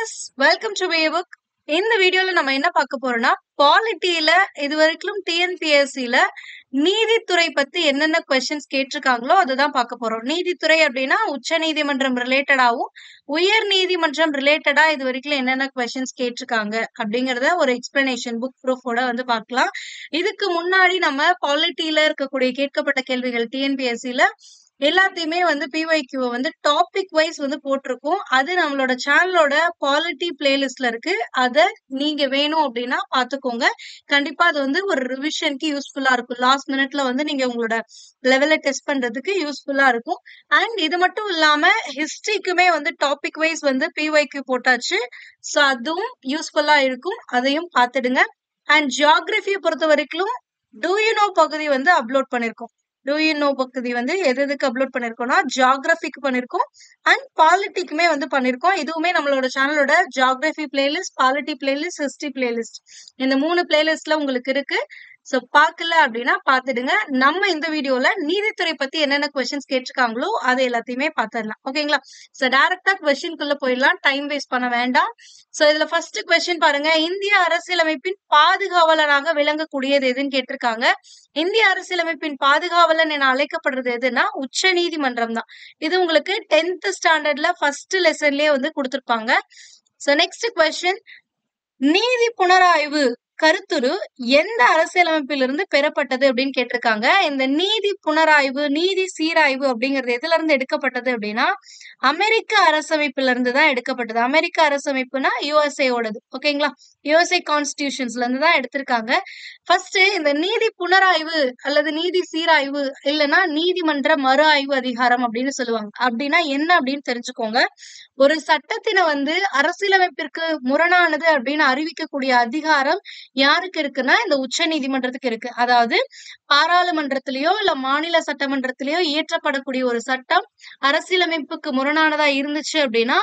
Viewers, welcome to வேபுக். இந்த வீடியோல நம்ம என்ன பார்க்க போறோம்னா, பாலிட்டியில இதுவரைக்கும் டிஎன்பிஎஸ்சில நீதித்துறை பத்தி என்னென்ன கொஸ்டின்ஸ் கேட்டிருக்காங்களோ அதுதான் பார்க்க போறோம். நீதித்துறை அப்படின்னா உச்ச நீதிமன்றம் ரிலேட்டடாவும், உயர் நீதிமன்றம் ரிலேட்டடா இது வரைக்கும் என்னென்ன கொஸ்டின்ஸ் கேட்டிருக்காங்க அப்படிங்கறத ஒரு எக்ஸ்பிளனேஷன் புக் ப்ரூஃபோட வந்து பார்க்கலாம். இதுக்கு முன்னாடி நம்ம பாலிட்டியில இருக்கக்கூடிய கேட்கப்பட்ட கேள்விகள் டிஎன்பிஎஸ்சில எல்லாத்தையுமே வந்து பிஒய்க்யூ வந்து டாபிக் வைஸ் வந்து போட்டிருக்கோம். அது நம்மளோட சேனலோட பாலிட்டி பிளேலிஸ்ட்ல இருக்கு. அத நீங்க வேணும் அப்படின்னா பாத்துக்கோங்க. கண்டிப்பா அது வந்து ஒரு ரிவிஷனுக்கு யூஸ்ஃபுல்லா இருக்கும். லாஸ்ட் மினிட்ல வந்து நீங்க உங்களோட லெவலை டெஸ்ட் பண்றதுக்கு யூஸ்ஃபுல்லா இருக்கும். அண்ட் இது மட்டும் இல்லாம ஹிஸ்டரிக்குமே வந்து டாபிக் வைஸ் வந்து பிஒய்க்யூ போட்டாச்சு. ஸோ அதுவும் யூஸ்ஃபுல்லா இருக்கும். அதையும் பார்த்துடுங்க. அண்ட் ஜியாகிரபியை பொறுத்த வரைக்கும் டூ யூ நோ பகுதி வந்து அப்லோட் பண்ணிருக்கோம். டூ யூ நோ பகுதி வந்து எதுக்கு அப்லோட் பண்ணிருக்கோம்னா ஜியாகிரபிக்கு பண்ணிருக்கோம் அண்ட் பாலிட்டிக்குமே வந்து பண்ணிருக்கோம். இதுவுமே நம்மளோட சேனலோட geography playlist, polity playlist, history playlist இந்த 3 பிளேலிஸ்ட்ல உங்களுக்கு இருக்கு. சோ பாக்கல அப்படின்னா பாத்துடுங்க. நம்ம இந்த வீடியோல நீதித்துறை பத்தி என்னென்ன கொஸ்டின்ஸ் கேட்டிருக்காங்களோ அதை எல்லாத்தையுமே பாத்துடலாம். ஓகேங்களா? சோ டைரக்டா கொஸ்டின்குள்ள போயிடலாம். டைம் வேஸ்ட் பண்ண வேண்டாம். சோ இதுல ஃபர்ஸ்ட் கொஸ்டின் பாருங்க. இந்திய அரசியலமைப்பின் பாதுகாவலராக விளங்கக்கூடியது எதுன்னு கேட்டிருக்காங்க. இந்திய அரசியலமைப்பின் பாதுகாவலன் என அழைக்கப்படுறது எதுன்னா உச்ச நீதிமன்றம் தான். இது உங்களுக்கு 10th ஸ்டாண்டர்ட்ல ஃபர்ஸ்ட் லெசன்லயே வந்து கொடுத்திருப்பாங்க. சோ நெக்ஸ்ட் கொஸ்டின், நீதி புனராய்வு கருத்துரு எந்த அரசியலமைப்பிலிருந்து பெறப்பட்டது அப்படின்னு கேட்டிருக்காங்க. இந்த நீதி புனராய்வு, நீதி சீராய்வு அப்படிங்கிறது எதுல இருந்து எடுக்கப்பட்டது அப்படின்னா அமெரிக்க அரசமைப்புல இருந்து தான் எடுக்கப்பட்டது. அமெரிக்க அரசமைப்புனா யுஎஸ்ஏ ஓடது. ஓகேங்களா? யுஎஸ்ஏ கான்ஸ்டிடியூஷன்ஸ்ல இருந்து தான் எடுத்திருக்காங்க. ஃபர்ஸ்ட் இந்த நீதி புனராய்வு அல்லது நீதி சீராய்வு இல்லைன்னா நீதிமன்ற மறு ஆய்வு அதிகாரம் அப்படின்னு சொல்லுவாங்க. அப்படின்னா என்ன அப்படின்னு தெரிஞ்சுக்கோங்க. ஒரு சட்டத்தினை வந்து அரசியலமைப்பிற்கு முரணானது அப்படின்னு அறிவிக்கக்கூடிய அதிகாரம் யாருக்கு இருக்குன்னா இந்த உச்ச நீதிமன்றத்துக்கு இருக்கு. அதாவது பாராளுமன்றத்திலேயோ இல்ல மாநில சட்டமன்றத்திலேயோ இயற்றப்படக்கூடிய ஒரு சட்டம் அரசியலமைப்புக்கு முரணானதா இருந்துச்சு அப்படின்னா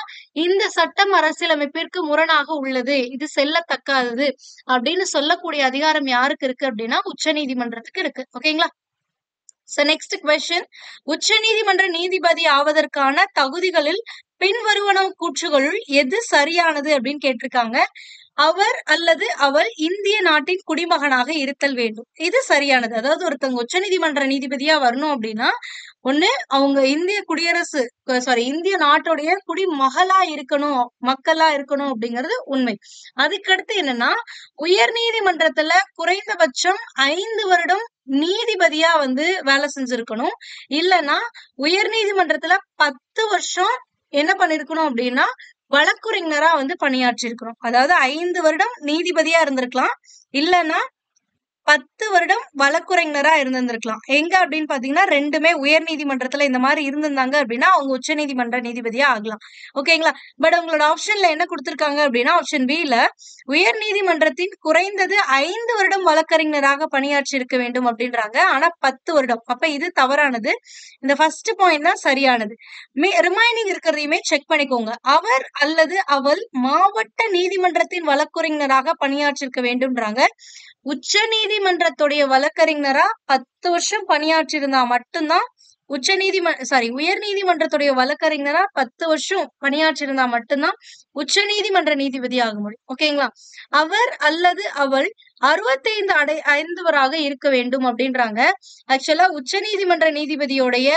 இந்த சட்டம் அரசியலமைப்பிற்கு முரணாக உள்ளது, இது செல்லத்தக்காதது அப்படின்னு சொல்லக்கூடிய அதிகாரம் யாருக்கு இருக்கு அப்படின்னா உச்ச நீதிமன்றத்துக்கு இருக்கு. ஓகேங்களா? So next question, உச்ச நீதிமன்ற நீதிபதி ஆவதற்கான தகுதிகளில் பின்வருவன கூற்றுகளுள் எது சரியானது அப்படின்னு கேட்டிருக்காங்க. அவர் அல்லது அவள் இந்திய நாட்டின் குடிமகனாக இருத்தல் வேண்டும். இது சரியானது. அதாவது ஒருத்தவங்க உச்ச நீதிமன்ற நீதிபதியா வரணும் அப்படின்னா ஒண்ணு அவங்க இந்திய குடியரசு இந்திய நாட்டுடைய குடிமகளா இருக்கணும், மக்களா இருக்கணும் அப்படிங்கிறது உண்மை. அதுக்கடுத்து என்னன்னா உயர் நீதிமன்றத்துல குறைந்தபட்சம் 5 வருடம் நீதிபதியா வந்து வேலை செஞ்சிருக்கணும். இல்லைன்னா உயர் நீதிமன்றத்துல 10 வருஷம் என்ன பண்ணிருக்கணும் அப்படின்னா வழக்குரைஞரா வந்து பணியாற்றி இருக்கணும். அதாவது 5 வருடம் நீதிபதியா இருந்திருக்கலாம், இல்லைன்னா 10 வருடம் வழக்குரைஞரா இருந்திருக்கலாம். எங்க அப்படின்னு பாத்தீங்கன்னா ரெண்டுமே உயர் நீதிமன்றத்துல இந்த மாதிரி இருந்திருந்தாங்க அப்படின்னா அவங்க உச்ச நீதிமன்ற நீதிபதியா ஆகலாம். ஓகேங்களா? பட் உங்களோட ஆப்ஷன்ல என்ன கொடுத்திருக்காங்க அப்படின்னா ஆப்ஷன் பில உயர் நீதிமன்றத்தின் குறைந்தது 5 வருடம் வழக்கறிஞராக பணியாற்றி இருக்க வேண்டும் அப்படின்றாங்க. ஆனா 10 வருடம். அப்ப இது தவறானது. இந்த ஃபர்ஸ்ட் பாயிண்ட் தான் சரியானது. ரிமைனிங் இருக்கிறதையுமே செக் பண்ணிக்கோங்க. அவர் அல்லது அவள் மாவட்ட நீதிமன்றத்தின் வழக்கறிஞராக பணியாற்றிருக்க வேண்டும்ன்றாங்க. உச்ச நீதிமன்றத்துடைய வழக்கறிஞரா 10 வருஷம் பணியாற்றி இருந்தா மட்டும்தான் உயர் நீதிமன்றத்துடைய வழக்கறிஞரா 10 வருஷம் பணியாற்றி இருந்தா மட்டும்தான் உச்ச நீதிமன்ற நீதிபதி ஆக முடியும். ஓகேங்களா? அவர் அல்லது அவள் 65 அடைந்தவராக இருக்க வேண்டும் அப்படின்றாங்க. ஆக்சுவலா உச்ச நீதிமன்ற நீதிபதியோடைய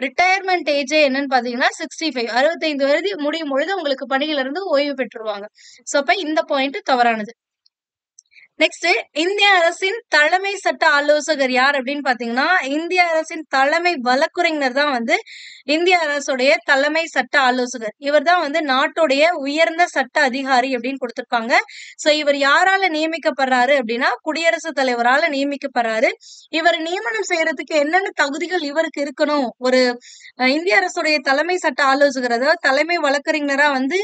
ரிட்டையர்மெண்ட் ஏஜ் என்னன்னு பாத்தீங்கன்னா 65. 65 வயது முடியும் பொழுது உங்களுக்கு பணியில இருந்து ஓய்வு பெற்றுருவாங்க. சோ அப்ப இந்த பாயிண்ட் தவறானது. நெக்ஸ்ட், இந்திய அரசின் தலைமை சட்ட ஆலோசகர் யார் அப்படின்னு பாத்தீங்கன்னா இந்திய அரசின் தலைமை வழக்குரைஞர் தான் வந்து இந்திய அரசுடைய தலைமை சட்ட ஆலோசகர். இவர் தான் வந்து நாட்டுடைய உயர்ந்த சட்ட அதிகாரி அப்படின்னு கொடுத்திருப்பாங்க. சோ இவர் யாரால நியமிக்கப்படுறாரு அப்படின்னா குடியரசுத் தலைவரால நியமிக்கப்படுறாரு. இவர் நியமனம் செய்யறதுக்கு என்னென்ன தகுதிகள் இவருக்கு இருக்கணும், ஒரு இந்திய அரசுடைய தலைமை சட்ட ஆலோசகர் அதாவது தலைமை வழக்கறிஞரா வந்து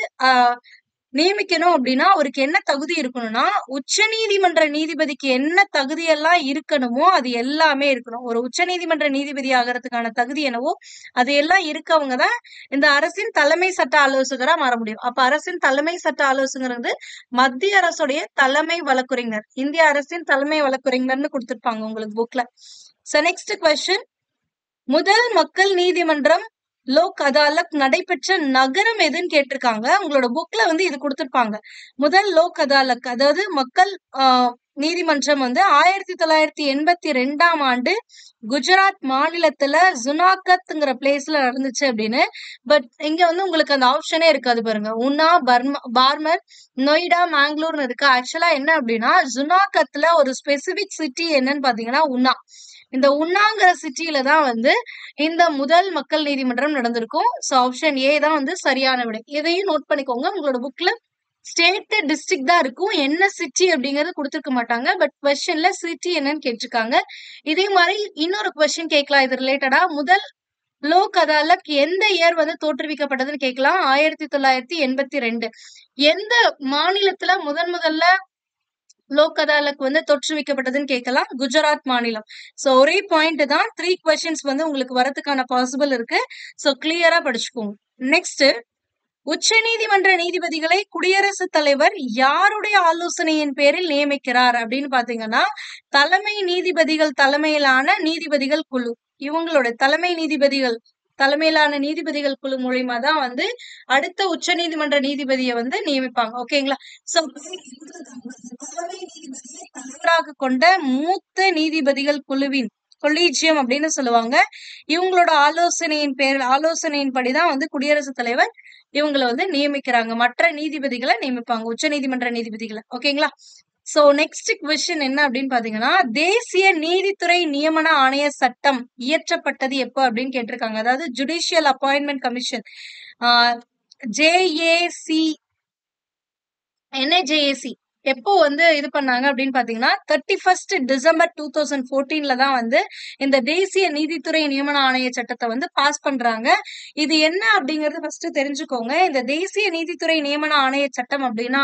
நியமிக்கணும் அப்படின்னா அவருக்கு என்ன தகுதி இருக்கணும்னா உச்ச நீதிமன்ற நீதிபதிக்கு என்ன தகுதி எல்லாம் இருக்கணுமோ அது எல்லாமே இருக்கணும். ஒரு உச்ச நீதிமன்ற நீதிபதி ஆகிறதுக்கான தகுதி என்னவோ அது எல்லாம் இருக்கவங்க தான் இந்த அரசின் தலைமை சட்ட ஆலோசகரா மாற முடியும். அப்ப அரசின் தலைமை சட்ட ஆலோசகர் வந்து மத்திய அரசுடைய தலைமை வழக்குரைஞர், இந்திய அரசின் தலைமை வழக்குரைஞர்னு கொடுத்திருப்பாங்க உங்களுக்கு புக்ல. சோ நெக்ஸ்ட் கொஸ்டின், முதல் மக்கள் நீதிமன்றம் லோக் அதாலத் நடைபெற்ற நகரம் எதுன்னு கேட்டிருக்காங்க. உங்களோட புக்ல வந்து இது கொடுத்திருப்பாங்க. முதல் லோக் அதாலத் அதாவது மக்கள் நீதிமன்றம் வந்து 1982ஆம் ஆண்டு குஜராத் மாநிலத்துல ஜுனாகத்ங்கிற பிளேஸ்ல நடந்துச்சு அப்படின்னு. பட் இங்க வந்து உங்களுக்கு அந்த ஆப்ஷனே இருக்காது பாருங்க. உன்னா, பார்மர், நொய்டா, மேங்களூர்னு இருக்கு. ஆக்சுவலா என்ன அப்படின்னா ஜுனாகத்ல ஒரு ஸ்பெசிபிக் சிட்டி என்னன்னு பாத்தீங்கன்னா உன்னா. இந்த உன்னாங்கிற சிட்டியில தான் வந்து இந்த முதல் மக்கள் நீதிமன்றம் நடந்திருக்கும். சோ ஆப்ஷன் ஏ தான் வந்து சரியான விடை. இதையும் நோட் பண்ணிக்கோங்க. உங்களோட புக்ல ஸ்டேட், டிஸ்ட்ரிக்ட் தான் இருக்கும். என்ன சிட்டி அப்படிங்கறது கொடுத்திருக்க மாட்டாங்க. பட் கொஸ்டின்ல சிட்டி என்னன்னு கேட்டிருக்காங்க. இதே மாதிரி இன்னொரு கொஸ்டின் கேட்கலாம் இது ரிலேட்டடா. முதல் லோக் அதாலத் எந்த இயர் வந்து தோற்றுவிக்கப்பட்டதுன்னு கேட்கலாம். 1982. எந்த மாநிலத்துல முதல்ல லோக் அதாலத் வந்து தோற்றுவிக்கப்பட்டதுன்னு கேட்கலாம். குஜராத் மாநிலம். சோ ஒரே பாயிண்ட் தான். 3 கொஸ்டின்ஸ் வந்து உங்களுக்கு வரதுக்கான பாசிபிள் இருக்கு. சோ கிளியரா படிச்சுக்கோங்க. நெக்ஸ்ட், உச்ச நீதிமன்ற நீதிபதிகளை குடியரசுத் தலைவர் யாருடைய ஆலோசனையின் பேரில் நியமிக்கிறார் அப்படின்னு பாத்தீங்கன்னா தலைமை நீதிபதிகள் தலைமையிலான நீதிபதிகள் குழு. இவங்களோட தலைமை நீதிபதிகள் தலைமையிலான நீதிபதிகள் குழு மூலியமா தான் வந்து அடுத்த உச்ச நீதிமன்ற நீதிபதியை வந்து நியமிப்பாங்க. ஓகேங்களா? சோ தலைமை நீதிபதியை தலைவராக கொண்ட மூத்த நீதிபதிகள் குழுவின் கொலீஜியம் அப்படின்னு சொல்லுவாங்க. இவங்களோட ஆலோசனையின்படிதான் வந்து குடியரசுத் தலைவர் இவங்களை வந்து நியமிக்கிறாங்க. மற்ற நீதிபதிகளை நியமிப்பாங்க, உச்ச நீதிமன்ற நீதிபதிகளை. ஓகேங்களா? சோ நெக்ஸ்ட் கொஸ்டின் என்ன அப்படின்னு பாத்தீங்கன்னா தேசிய நீதித்துறை நியமன ஆணைய சட்டம் இயற்றப்பட்டது எப்போ அப்படின்னு கேட்டிருக்காங்க. அதாவது judicial appointment commission JAC NAJAC எப்போ வந்து இது பண்ணாங்க அப்படின்னு பாத்தீங்கன்னா 31 டிசம்பர் 2014 தான் வந்து இந்த தேசிய நீதித்துறை நியமன ஆணைய சட்டத்தை வந்து பாஸ் பண்றாங்க. இது என்ன அப்படிங்கறது ஃபர்ஸ்ட் தெரிஞ்சுக்கோங்க. இந்த தேசிய நீதித்துறை நியமன ஆணைய சட்டம் அப்படின்னா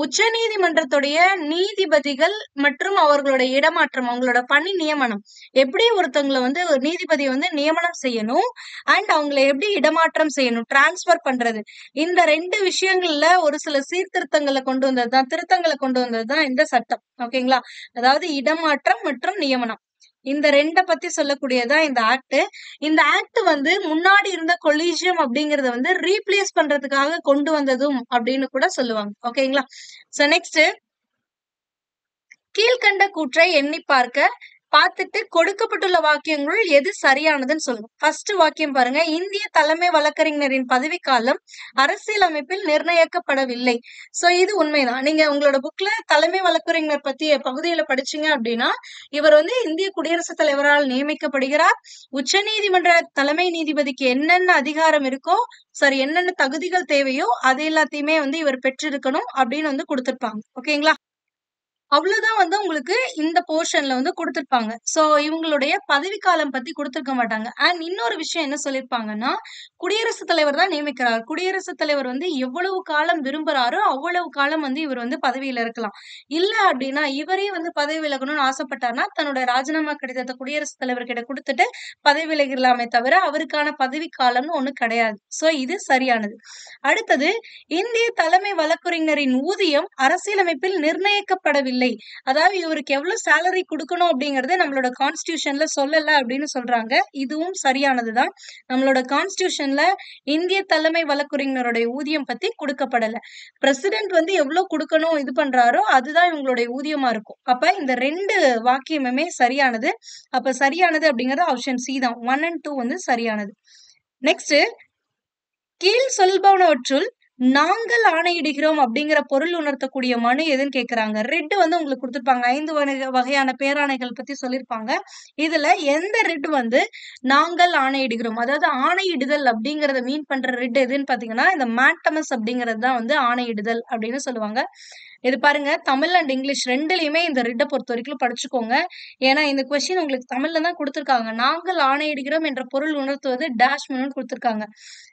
உச்ச நீதிமன்றத்துடைய நீதிபதிகள் மற்றும் அவர்களுடைய இடமாற்றம், அவங்களோட பணி நியமனம், எப்படி ஒருத்தவங்களை வந்து ஒரு நீதிபதி வந்து நியமனம் செய்யணும் அண்ட் அவங்களை எப்படி இடமாற்றம் செய்யணும், டிரான்ஸ்பர் பண்றது, இந்த 2 விஷயங்கள்ல ஒரு சில சீர்திருத்தங்களை கொண்டு வந்ததுதான் இந்த சட்டம். ஓகேங்களா? அதாவது இடமாற்றம் மற்றும் நியமனம், இந்த 2 பத்தி சொல்லக்கூடியதான் இந்த ஆக்ட். இந்த ஆக்ட் வந்து முன்னாடி இருந்த கொலீஜியம் அப்படிங்கறத வந்து ரீப்ளேஸ் பண்றதுக்காக கொண்டு வந்ததும் அப்படின்னு கூட சொல்லுவாங்க. ஓகேங்களா? சோ நெக்ஸ்ட், கீழ்கண்ட கூற்றை எண்ணி பார்த்துட்டு கொடுக்கப்பட்டுள்ள வாக்கியங்களுள் எது சரியானதுன்னு சொல்லுங்க. ஃபர்ஸ்ட் வாக்கியம் பாருங்க. இந்திய தலைமை வழக்கறிஞரின் பதவிக்காலம் அரசியலமைப்பில் நிர்ணயிக்கப்படவில்லை. சோ இது உண்மைதான். நீங்க உங்களோட புக்ல தலைமை வழக்கறிஞர் பத்திய பகுதியில படிச்சீங்க அப்படின்னா இவர் வந்து இந்திய குடியரசுத் தலைவரால் நியமிக்கப்படுகிறார். உச்ச நீதிமன்ற தலைமை நீதிபதிக்கு என்னென்ன அதிகாரம் இருக்கோ, சரி என்னென்ன தகுதிகள் தேவையோ அது எல்லாத்தையுமே வந்து இவர் பெற்றிருக்கணும் அப்படின்னு வந்து கொடுத்திருப்பாங்க. ஓகேங்களா? அவ்வளவுதான் வந்து உங்களுக்கு இந்த போர்ஷன்ல வந்து கொடுத்திருப்பாங்க. சோ இவங்களுடைய பதவிக்காலம் பத்தி கொடுத்திருக்க மாட்டாங்க. அண்ட் இன்னொரு விஷயம் என்ன சொல்லிருப்பாங்கன்னா குடியரசுத் தலைவர் தான் நியமிக்கிறார். குடியரசுத் தலைவர் வந்து எவ்வளவு காலம் விரும்புறாரோ அவ்வளவு காலம் வந்து இவர் வந்து பதவியில இருக்கலாம். இல்ல அப்படின்னா இவரே வந்து பதவி விலகணும்னு ஆசைப்பட்டார்னா தன்னோட ராஜினாமா கடிதத்தை குடியரசுத் தலைவர் கிட்ட கொடுத்துட்டு பதவி விலகிடலாமே தவிர அவருக்கான பதவி காலம்னு ஒண்ணு கிடையாது. சோ இது சரியானது. அடுத்தது, இந்திய தலைமை வழக்கறிஞரின் ஊதியம் அரசியலமைப்பில் நிர்ணயிக்கப்படவில்லை. அதாவது இவருக்கு எவ்வளவு சேலரி கொடுக்கணும் அப்படிங்கறது நம்மளோட கான்ஸ்டிடியூஷன்ல சொல்லல அப்படின்னு சொல்றாங்க. இதுவும் சரியானதுதான். நம்மளோட கான்ஸ்டிடியூஷன்ல இந்திய தலைமை வழக்கறிஞருடைய ஊதியம் பத்தி கொடுக்கப்படல. பிரசிடென்ட் வந்து எவ்வளவு கொடுக்கணும் இது பண்றாரோ அதுதான் இவங்களுடைய ஊதியமா இருக்கும். அப்ப இந்த 2 வாக்கியமுமே சரியானது. அப்ப சரியானது அப்படிங்கறது ஆப்ஷன் சி தான். 1 and 2 வந்து சரியானது. நெக்ஸ்ட், கீழ் சொல்பவனவற்றுள் நாங்கள் ஆணையிடுகிறோம் அப்படிங்கிற பொருள் உணர்த்தக்கூடிய மனு எதுன்னு கேக்குறாங்க. ரெட் வந்து உங்களுக்கு கொடுத்திருப்பாங்க. 5 வகையான பேராணைகள் பத்தி சொல்லியிருப்பாங்க. இதுல எந்த ரெட் வந்து நாங்கள் ஆணையிடுகிறோம், அதாவது ஆணையிடுதல் அப்படிங்கறத மீன் பண்ற ரெட் எதுன்னு பாத்தீங்கன்னா இந்த மேண்டமஸ் அப்படிங்கிறது தான் வந்து ஆணையிடுதல் அப்படின்னு சொல்லுவாங்க. இது பாருங்க, தமிழ் அண்ட் இங்கிலீஷ் ரெண்டுலயுமே இந்த ரெட்டை பொறுத்த வரைக்கும் படிச்சுக்கோங்க. ஏன்னா இந்த கொஸ்டின் உங்களுக்கு தமிழ்ல தான் கொடுத்திருக்காங்க. நாங்கள் ஆணையிடுகிறோம் என்ற பொருள் உணர்த்துவது டேஷ் கொடுத்திருக்காங்க.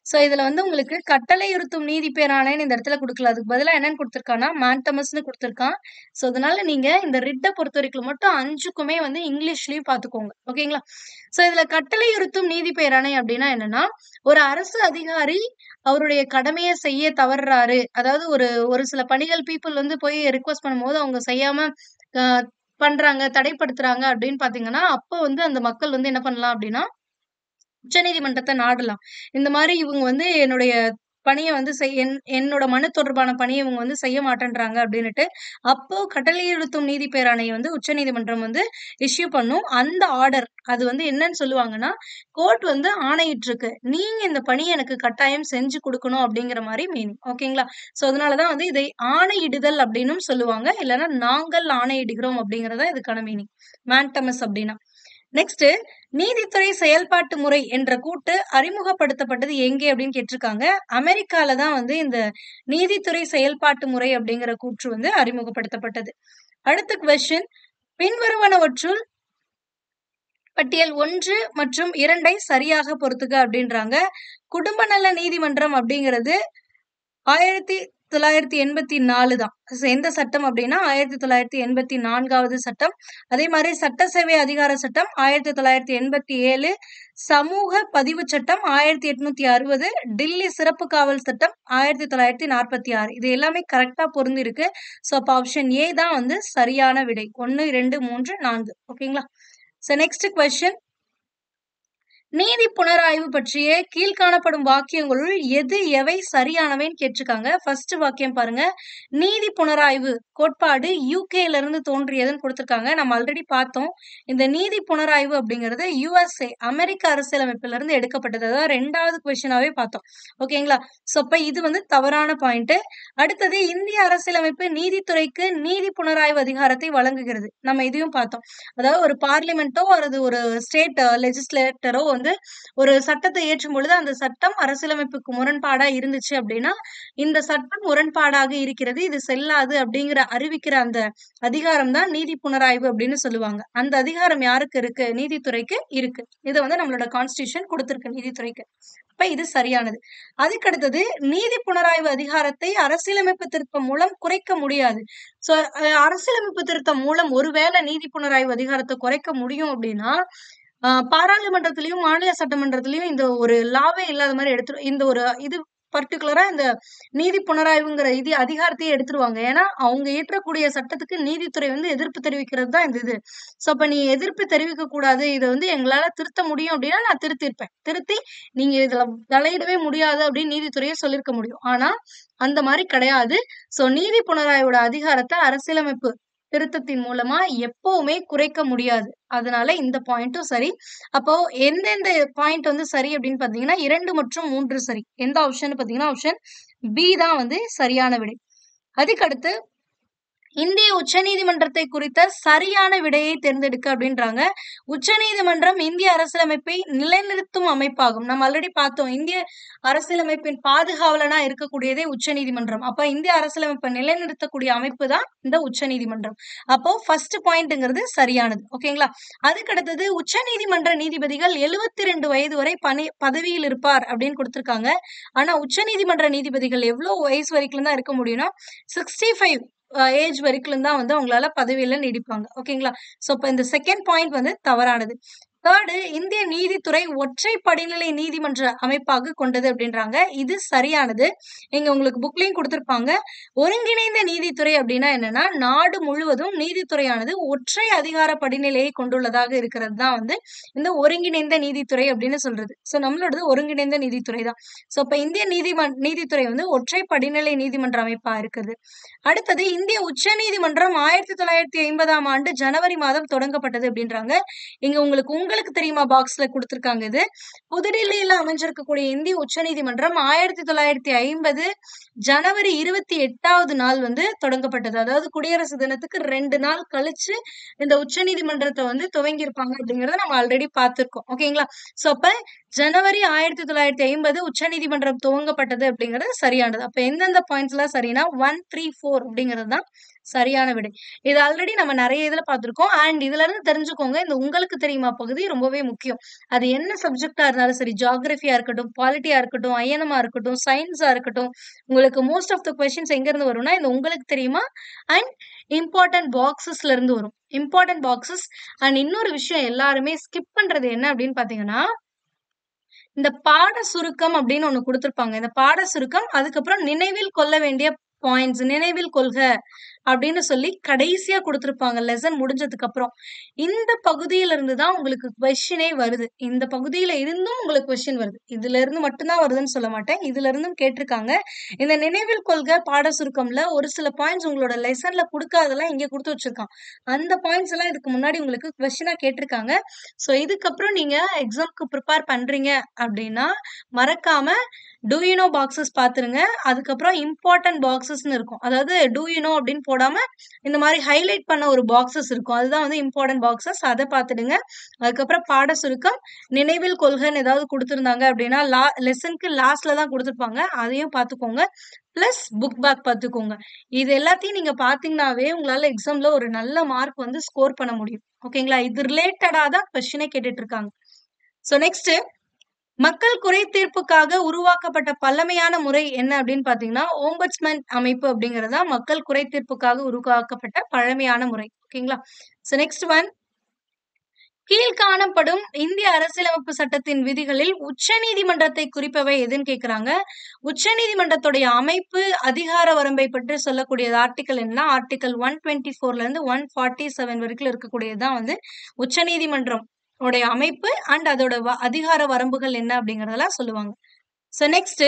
சோ இதுல வந்து உங்களுக்கு கட்டளையுறுத்தும் நீதி பேராணைன்னு இந்த இடத்துல கொடுக்கல. அதுக்கு பதிலா என்னன்னு கொடுத்திருக்கான்னா மேண்டமஸ்னு கொடுத்திருக்கான். சோ அதனால நீங்க இந்த ரிட்டை பொறுத்த வரைக்கும் மட்டும் 5க்குமே வந்து இங்கிலீஷ்லயும் பாத்துக்கோங்க. ஓகேங்களா? சோ இதுல கட்டளையுறுத்தும் நீதி பேராணை அப்படின்னா என்னன்னா ஒரு அரசு அதிகாரி அவருடைய கடமையை செய்ய தவறுறாரு, அதாவது ஒரு ஒரு சில பணிகள் பீப்புள் வந்து போய் ரிக்வெஸ்ட் பண்ணும்போது அவங்க செய்யாம பண்றாங்க, தடைப்படுத்துறாங்க அப்படின்னு பாத்தீங்கன்னா அப்ப வந்து அந்த மக்கள் வந்து என்ன பண்ணலாம் அப்படின்னா உச்சநீதிமன்றத்தை நாடலாம். இந்த மாதிரி இவங்க வந்து என்னுடைய பணியை வந்து என்னோட மனு தொடர்பான பணியை இவங்க வந்து செய்ய மாட்டேன்றாங்க அப்படின்னுட்டு அப்போ கட்டளையிடுத்தும் நீதி பேராணையை வந்து உச்சநீதிமன்றம் வந்து இஷ்யூ பண்ணும். அந்த ஆர்டர் அது வந்து என்னன்னு சொல்லுவாங்கன்னா, கோர்ட் வந்து ஆணையிட்டு இருக்கு, நீங்க இந்த பணியை எனக்கு கட்டாயம் செஞ்சு கொடுக்கணும் அப்படிங்கிற மாதிரி மீனிங். ஓகேங்களா? சோ அதனாலதான் வந்து இதை ஆணையிடுதல் அப்படின்னு சொல்லுவாங்க, இல்லைன்னா நாங்கள் ஆணையிடுகிறோம் அப்படிங்கறதா இதுக்கான மீனிங். மேண்டமஸ் அப்படின்னா. நெக்ஸ்ட், நீதித்துறை செயல்பாட்டு முறை என்ற கூட்டு அறிமுகப்படுத்தப்பட்டது எங்கே அப்படின்னு கேட்டிருக்காங்க. அமெரிக்கால தான் வந்து இந்த நீதித்துறை செயல்பாட்டு முறை அப்படிங்கிற கூற்று வந்து அறிமுகப்படுத்தப்பட்டது. அடுத்த கொஸ்டின், பின்வருவனவற்றுள் பட்டியல் 1 மற்றும் 2 சரியாக பொறுத்துக அப்படின்றாங்க. குடும்ப நல நீதிமன்றம் அப்படிங்கிறது 1984 தான். எந்த சட்டம் அப்படின்னா 1984வது சட்டம். அதே மாதிரி சட்டசேவை அதிகார சட்டம் 1987, சமூக பதிவு சட்டம் 1860, டில்லி சிறப்பு காவல் சட்டம் 1946. இது எல்லாமே கரெக்டா பொருந்தி இருக்கு. சோ அப்ப ஆப்ஷன் ஏ தான் வந்து சரியான விடை. 1, 2, 3, 4. ஓகேங்களா? சோ நெக்ஸ்ட் கொஸ்டின், நீதி புனராய்வு பற்றிய கீழ்காணப்படும் வாக்கியங்களுள் எவை சரியானவைன்னு கேட்டிருக்காங்க. ஃபர்ஸ்ட் வாக்கியம் பாருங்க, நீதி புனராய்வு கோட்பாடு யூகேல இருந்து தோன்றியதுன்னு கொடுத்திருக்காங்க. நம்ம ஆல்ரெடி பார்த்தோம். இந்த நீதி புனராய்வு அப்படிங்கிறது யுஎஸ்ஏ அமெரிக்க அரசியலமைப்புல இருந்து எடுக்கப்பட்டது. அதாவது 2வது கொஸ்டினாவே பார்த்தோம். ஓகேங்களா? சோ அப்ப இது வந்து தவறான பாயிண்ட். அடுத்தது, இந்திய அரசியலமைப்பு நீதித்துறைக்கு நீதி புனராய்வு அதிகாரத்தை வழங்குகிறது. நம்ம இதையும் பார்த்தோம். அதாவது ஒரு பார்லிமெண்டோ அல்லது ஒரு ஸ்டேட் லெஜிஸ்லேட்டரோ வந்து ஒரு சட்டத்தை இயற்றும் பொழுது அந்த சட்டம் அரசியலமைப்புக்கு முரண்பாடா இருந்துச்சு அப்படின்னா, இந்த சட்டம் முரண்பாடாக இருக்கிறது, இது செல்லாது அப்படிங்கிற அறிவிக்கிற அந்த அதிகாரம் தான் நீதி புனராய்வு அப்படின்னு சொல்லுவாங்க. அந்த அதிகாரம் யாருக்கு இருக்கு? நீதித்துறைக்கு இருக்கு. இதை வந்து நம்மளோட கான்ஸ்டிடியூஷன் கொடுத்திருக்கு நீதித்துறைக்கு. அப்ப இது சரியானது. அதுக்கடுத்தது, நீதி புனராய்வு அதிகாரத்தை அரசியலமைப்பு திருத்தம் மூலம் குறைக்க முடியாது. சோ அரசியலமைப்பு திருத்தம் மூலம் ஒருவேளை நீதி புனராய்வு அதிகாரத்தை குறைக்க முடியும் அப்படின்னா, பாராளுமன்றத்திலயும் மாநில சட்டமன்றத்திலயும் இந்த ஒரு லாவே இல்லாத மாதிரி இந்த ஒரு இது பர்டிகுலரா இந்த நீதி புனராய்வுங்கிற இது அதிகாரத்தையே எடுத்துருவாங்க. ஏன்னா அவங்க இயற்றக்கூடிய சட்டத்துக்கு நீதித்துறை வந்து எதிர்ப்பு தெரிவிக்கிறது தான் இந்த இது. சோ அப்ப நீ எதிர்ப்பு தெரிவிக்க கூடாது, இதை வந்து எங்களால திருத்த முடியும் அப்படின்னா நான் திருத்திருப்பேன். திருத்தி நீங்க இதுல தலையிடவே முடியாது அப்படின்னு நீதித்துறையே சொல்லிருக்க முடியும். ஆனா அந்த மாதிரி கிடையாது. சோ நீதி புனராய்வோட அதிகாரத்தை அரசியலமைப்பு திருத்தத்தின் மூலமா எப்பவுமே குறைக்க முடியாது. அதனால இந்த பாயிண்ட்டும் சரி. அப்போ எந்தெந்த பாயிண்ட் வந்து சரி அப்படின்னு பாத்தீங்கன்னா 2 மற்றும் 3 சரி. எந்த ஆப்ஷன் பாத்தீங்கன்னா ஆப்ஷன் பி தான் வந்து சரியான விடை. அதுக்கடுத்து, இந்திய உச்சநீதிமன்றத்தை குறித்த சரியான விடையை தேர்ந்தெடுக்க அப்படின்றாங்க. உச்சநீதிமன்றம் இந்திய அரசியலமைப்பை நிலைநிறுத்தும் அமைப்பாகும். நம்ம ஆல்ரெடி பார்த்தோம், இந்திய அரசியலமைப்பின் பாதுகாவலனா இருக்கக்கூடியதே உச்சநீதிமன்றம். அப்ப இந்திய அரசியலமைப்பை நிலைநிறுத்தக்கூடிய அமைப்பு தான் இந்த உச்சநீதிமன்றம். அப்போ ஃபர்ஸ்ட் பாயிண்ட்ங்கிறது சரியானது. ஓகேங்களா? அதுக்கடுத்தது, உச்சநீதிமன்ற நீதிபதிகள் 72 வயது வரை பதவியில் இருப்பார் அப்படின்னு கொடுத்திருக்காங்க. ஆனா உச்சநீதிமன்ற நீதிபதிகள் எவ்வளவு வயசு வரைக்கும் தான் இருக்க முடியும்னா 65 ஏஜ் வரைக்கும் தான் வந்து அவங்களால பதவியில நீடிப்பாங்க. ஓகேங்களா? சோ இப்ப இந்த செகண்ட் பாயிண்ட் வந்து தவறானது. தேர்ட், இந்திய நீதித்துறை ஒற்றை படிநிலை நீதிமன்ற அமைப்பாக கொண்டது அப்படின்றாங்க. இது சரியானது. இங்க உங்களுக்கு புக்லயும் கொடுத்திருப்பாங்க. ஒருங்கிணைந்த நீதித்துறை அப்படின்னா என்னன்னா, நாடு முழுவதும் நீதித்துறையானது ஒற்றை அதிகார படிநிலையை கொண்டுள்ளதாக இருக்கிறது தான் வந்து இந்த ஒருங்கிணைந்த நீதித்துறை அப்படின்னு சொல்றது. சோ நம்மளோடது ஒருங்கிணைந்த நீதித்துறை தான். சோ இப்ப இந்திய நீதித்துறை வந்து ஒற்றை படிநிலை நீதிமன்ற அமைப்பா இருக்குது. அடுத்தது, இந்திய உச்ச நீதிமன்றம் 1950ஆம் ஆண்டு ஜனவரி மாதம் தொடங்கப்பட்டது அப்படின்றாங்க. இங்க உங்களுக்கு தெரியுமா பாக்ஸ்ல கொடுத்திருக்காங்க. இது புதுடில்லியில அமைஞ்சிருக்கக்கூடிய இந்திய உச்ச நீதிமன்றம் 1950 ஜனவரி 28வது நாள் வந்து தொடங்கப்பட்டது. அதாவது குடியரசு தினத்துக்கு 2 நாள் கழிச்சு இந்த உச்ச நீதிமன்றத்தை வந்து துவங்கி இருப்பாங்க அப்படிங்கறத நம்ம ஆல்ரெடி பார்த்திருக்கோம். ஓகேங்களா? சோ அப்ப ஜனவரி 1950 உச்ச நீதிமன்றம் துவங்கப்பட்டது அப்படிங்கிறது சரியானது. அப்ப எந்தெந்த பாயிண்ட்ஸ் எல்லாம் சரினா 1, 3, 4 அப்படிங்கிறது தான் சரியான விடை. இது ஆல்ரெடி நம்ம நிறைய இதுல பார்த்திருக்கோம். அண்ட் இதுல இருந்து தெரிஞ்சுக்கோங்க, இந்த உங்களுக்கு தெரியுமா பகுதி ரொம்பவே முக்கியம். அது என்ன சப்ஜெக்டா இருந்தாலும் சரி, ஜியோகிராஃபியா இருக்கட்டும், பாலிட்டியா இருக்கட்டும், ஐஎன்எம்ஆ இருக்கட்டும், சயின்ஸா இருக்கட்டும், உங்களுக்கு மோஸ்ட் ஆஃப் த கொஸ்டின்ஸ் எங்க இருந்து வரும்னா இந்த உங்களுக்கு தெரியுமா அண்ட் இம்பார்ட்டன்ட் பாக்ஸஸ்ல இருந்து வரும். Important boxes. அண்ட் இன்னொரு விஷயம் எல்லாருமே ஸ்கிப் பண்றது என்ன அப்படின்னு பாத்தீங்கன்னா, இந்த பாட சுருக்கம் அப்படின்னு ஒண்ணு கொடுத்திருப்பாங்க. இந்த பாட சுருக்கம், அதுக்கப்புறம் நினைவில் கொள்ள வேண்டிய பாயிண்ட்ஸ், நினைவில் கொள்க அப்படின்னு சொல்லி கடைசியா குடுத்திருப்பாங்க லெசன் முடிஞ்சதுக்கு அப்புறம். இந்த பகுதியில இருந்து தான் உங்களுக்கு கொஸ்டினே வருது. இந்த பகுதியில இருந்தும் உங்களுக்கு கொஸ்டின் வருது. இதுல இருந்து மட்டும் தான் வருதுன்னு சொல்ல மாட்டேன். இதுல இருந்தும் கேட்டிருக்காங்க. இந்த நினைவில் கொள்க பாட சுருக்கம்ல ஒரு சில பாயிண்ட்ஸ் உங்களோட லெசன்ல குடுக்காதெல்லாம் இங்க குடுத்து வச்சிருக்கான். அந்த பாயிண்ட்ஸ் எல்லாம் இதுக்கு முன்னாடி உங்களுக்கு கொஸ்டினா கேட்டிருக்காங்க. சோ இதுக்கப்புறம் நீங்க எக்ஸாம்க்கு ப்ரிப்பேர் பண்றீங்க அப்படின்னா மறக்காம டூ யூ நோ பாக்ஸஸ் பாத்துருங்க. அதுக்கப்புறம் இம்பார்ட்டன்ட் பாக்ஸஸ்ன்னு இருக்கும். அதாவது டூ யூ நோ அப்படின்னு போடாம இந்த மாதிரி ஹைலைட் பண்ண ஒரு பாக்ஸஸ் இருக்கும். அதுதான் வந்து இம்பார்ட்டன்ட் பாக்ஸஸ். அதை பார்த்துடுங்க. அதுக்கப்புறம் பாட சுருக்கம், நினைவில் கொள்கைன்னு ஏதாவது கொடுத்திருந்தாங்க அப்படின்னா லெசனுக்கு லாஸ்ட்ல தான் கொடுத்திருப்பாங்க. அதையும் பார்த்துக்கோங்க. பிளஸ் புக் பேக் பார்த்துக்கோங்க. இது எல்லாத்தையும் நீங்க பாத்தீங்கன்னாவே உங்களால எக்ஸாம்ல ஒரு நல்ல மார்க் வந்து ஸ்கோர் பண்ண முடியும். ஓகேங்களா? இது ரிலேட்டடா தான் கொஸ்டினே கேட்டுட்டு இருக்காங்க. சோ நெக்ஸ்ட், மக்கள் குறை தீர்ப்புக்காக உருவாக்கப்பட்ட பழமையான முறை என்ன அப்படின்னு பாத்தீங்கன்னா ஓம்பட்ஸ்மேன் அமைப்பு அப்படிங்கறதா மக்கள் குறை தீர்ப்புக்காக உருவாக்கப்பட்ட பழமையான முறை. ஓகேங்களா? சோ நெக்ஸ்ட் ஒன், கீழ் காணப்படும் இந்திய அரசியலமைப்பு சட்டத்தின் விதிகளில் உச்ச நீதிமன்றத்தை குறிப்பவை எதுன்னு கேக்குறாங்க. உச்ச நீதிமன்றத்துடைய அமைப்பு அதிகார வரம்பை பற்றி சொல்லக்கூடியது ஆர்டிகல் என்ன? ஆர்டிகல் 124ல இருந்து 147 வரைக்கும் இருக்கக்கூடியதுதான் வந்து உச்ச நீதிமன்றம் உடைய அமைப்பு அண்ட் அதோட அதிகார வரம்புகள் என்ன அப்படிங்கறதெல்லாம் சொல்லுவாங்க. சோ நெக்ஸ்ட்,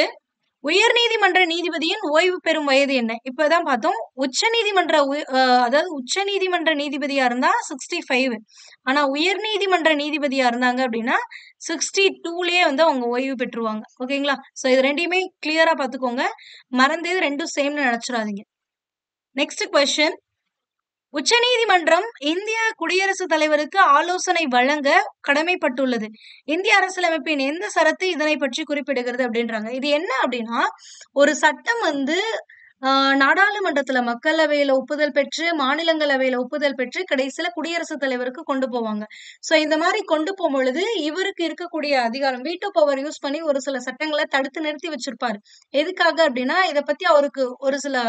உயர் நீதிமன்ற நீதிபதியின் ஓய்வு பெறும் வயது என்ன? இப்பதான் பார்த்தோம். உச்ச நீதிமன்ற அதாவது உச்ச நீதிமன்ற நீதிபதியா இருந்தா 65. ஆனா உயர் நீதிமன்ற நீதிபதியா இருந்தாங்க அப்படின்னா 62லயே வந்து அவங்க ஓய்வு பெற்றுவாங்க. ஓகேங்களா? சோ இது ரெண்டையுமே கிளியரா பாத்துக்கோங்க. மறந்து ரெண்டும் சேம்னு நினைச்சிடாதீங்க. நெக்ஸ்ட் கொஸ்டின், உச்சநீதிமன்றம் இந்திய குடியரசுத் தலைவருக்கு ஆலோசனை வழங்க கடமைப்பட்டுள்ளது. இந்திய அரசியலமைப்பின் எந்த சரத்து இதனை பற்றி குறிப்பிடுகிறது அப்படின்றாங்க. இது என்ன அப்படின்னா, ஒரு சட்டம் வந்து நாடாளுமன்றத்துல மக்களவையில ஒப்புதல் பெற்று மாநிலங்களவையில ஒப்புதல் பெற்று கடைசியில குடியரசுத் தலைவருக்கு கொண்டு போவாங்க. சோ இந்த மாதிரி கொண்டு போகும் பொழுது இவருக்கு இருக்கக்கூடிய அதிகாரம் வீட்டோ பவர் யூஸ் பண்ணி ஒரு சில சட்டங்களை தடுத்து நிறுத்தி வச்சிருப்பாரு. எதுக்காக அப்படின்னா இத பத்தி அவருக்கு ஒரு சில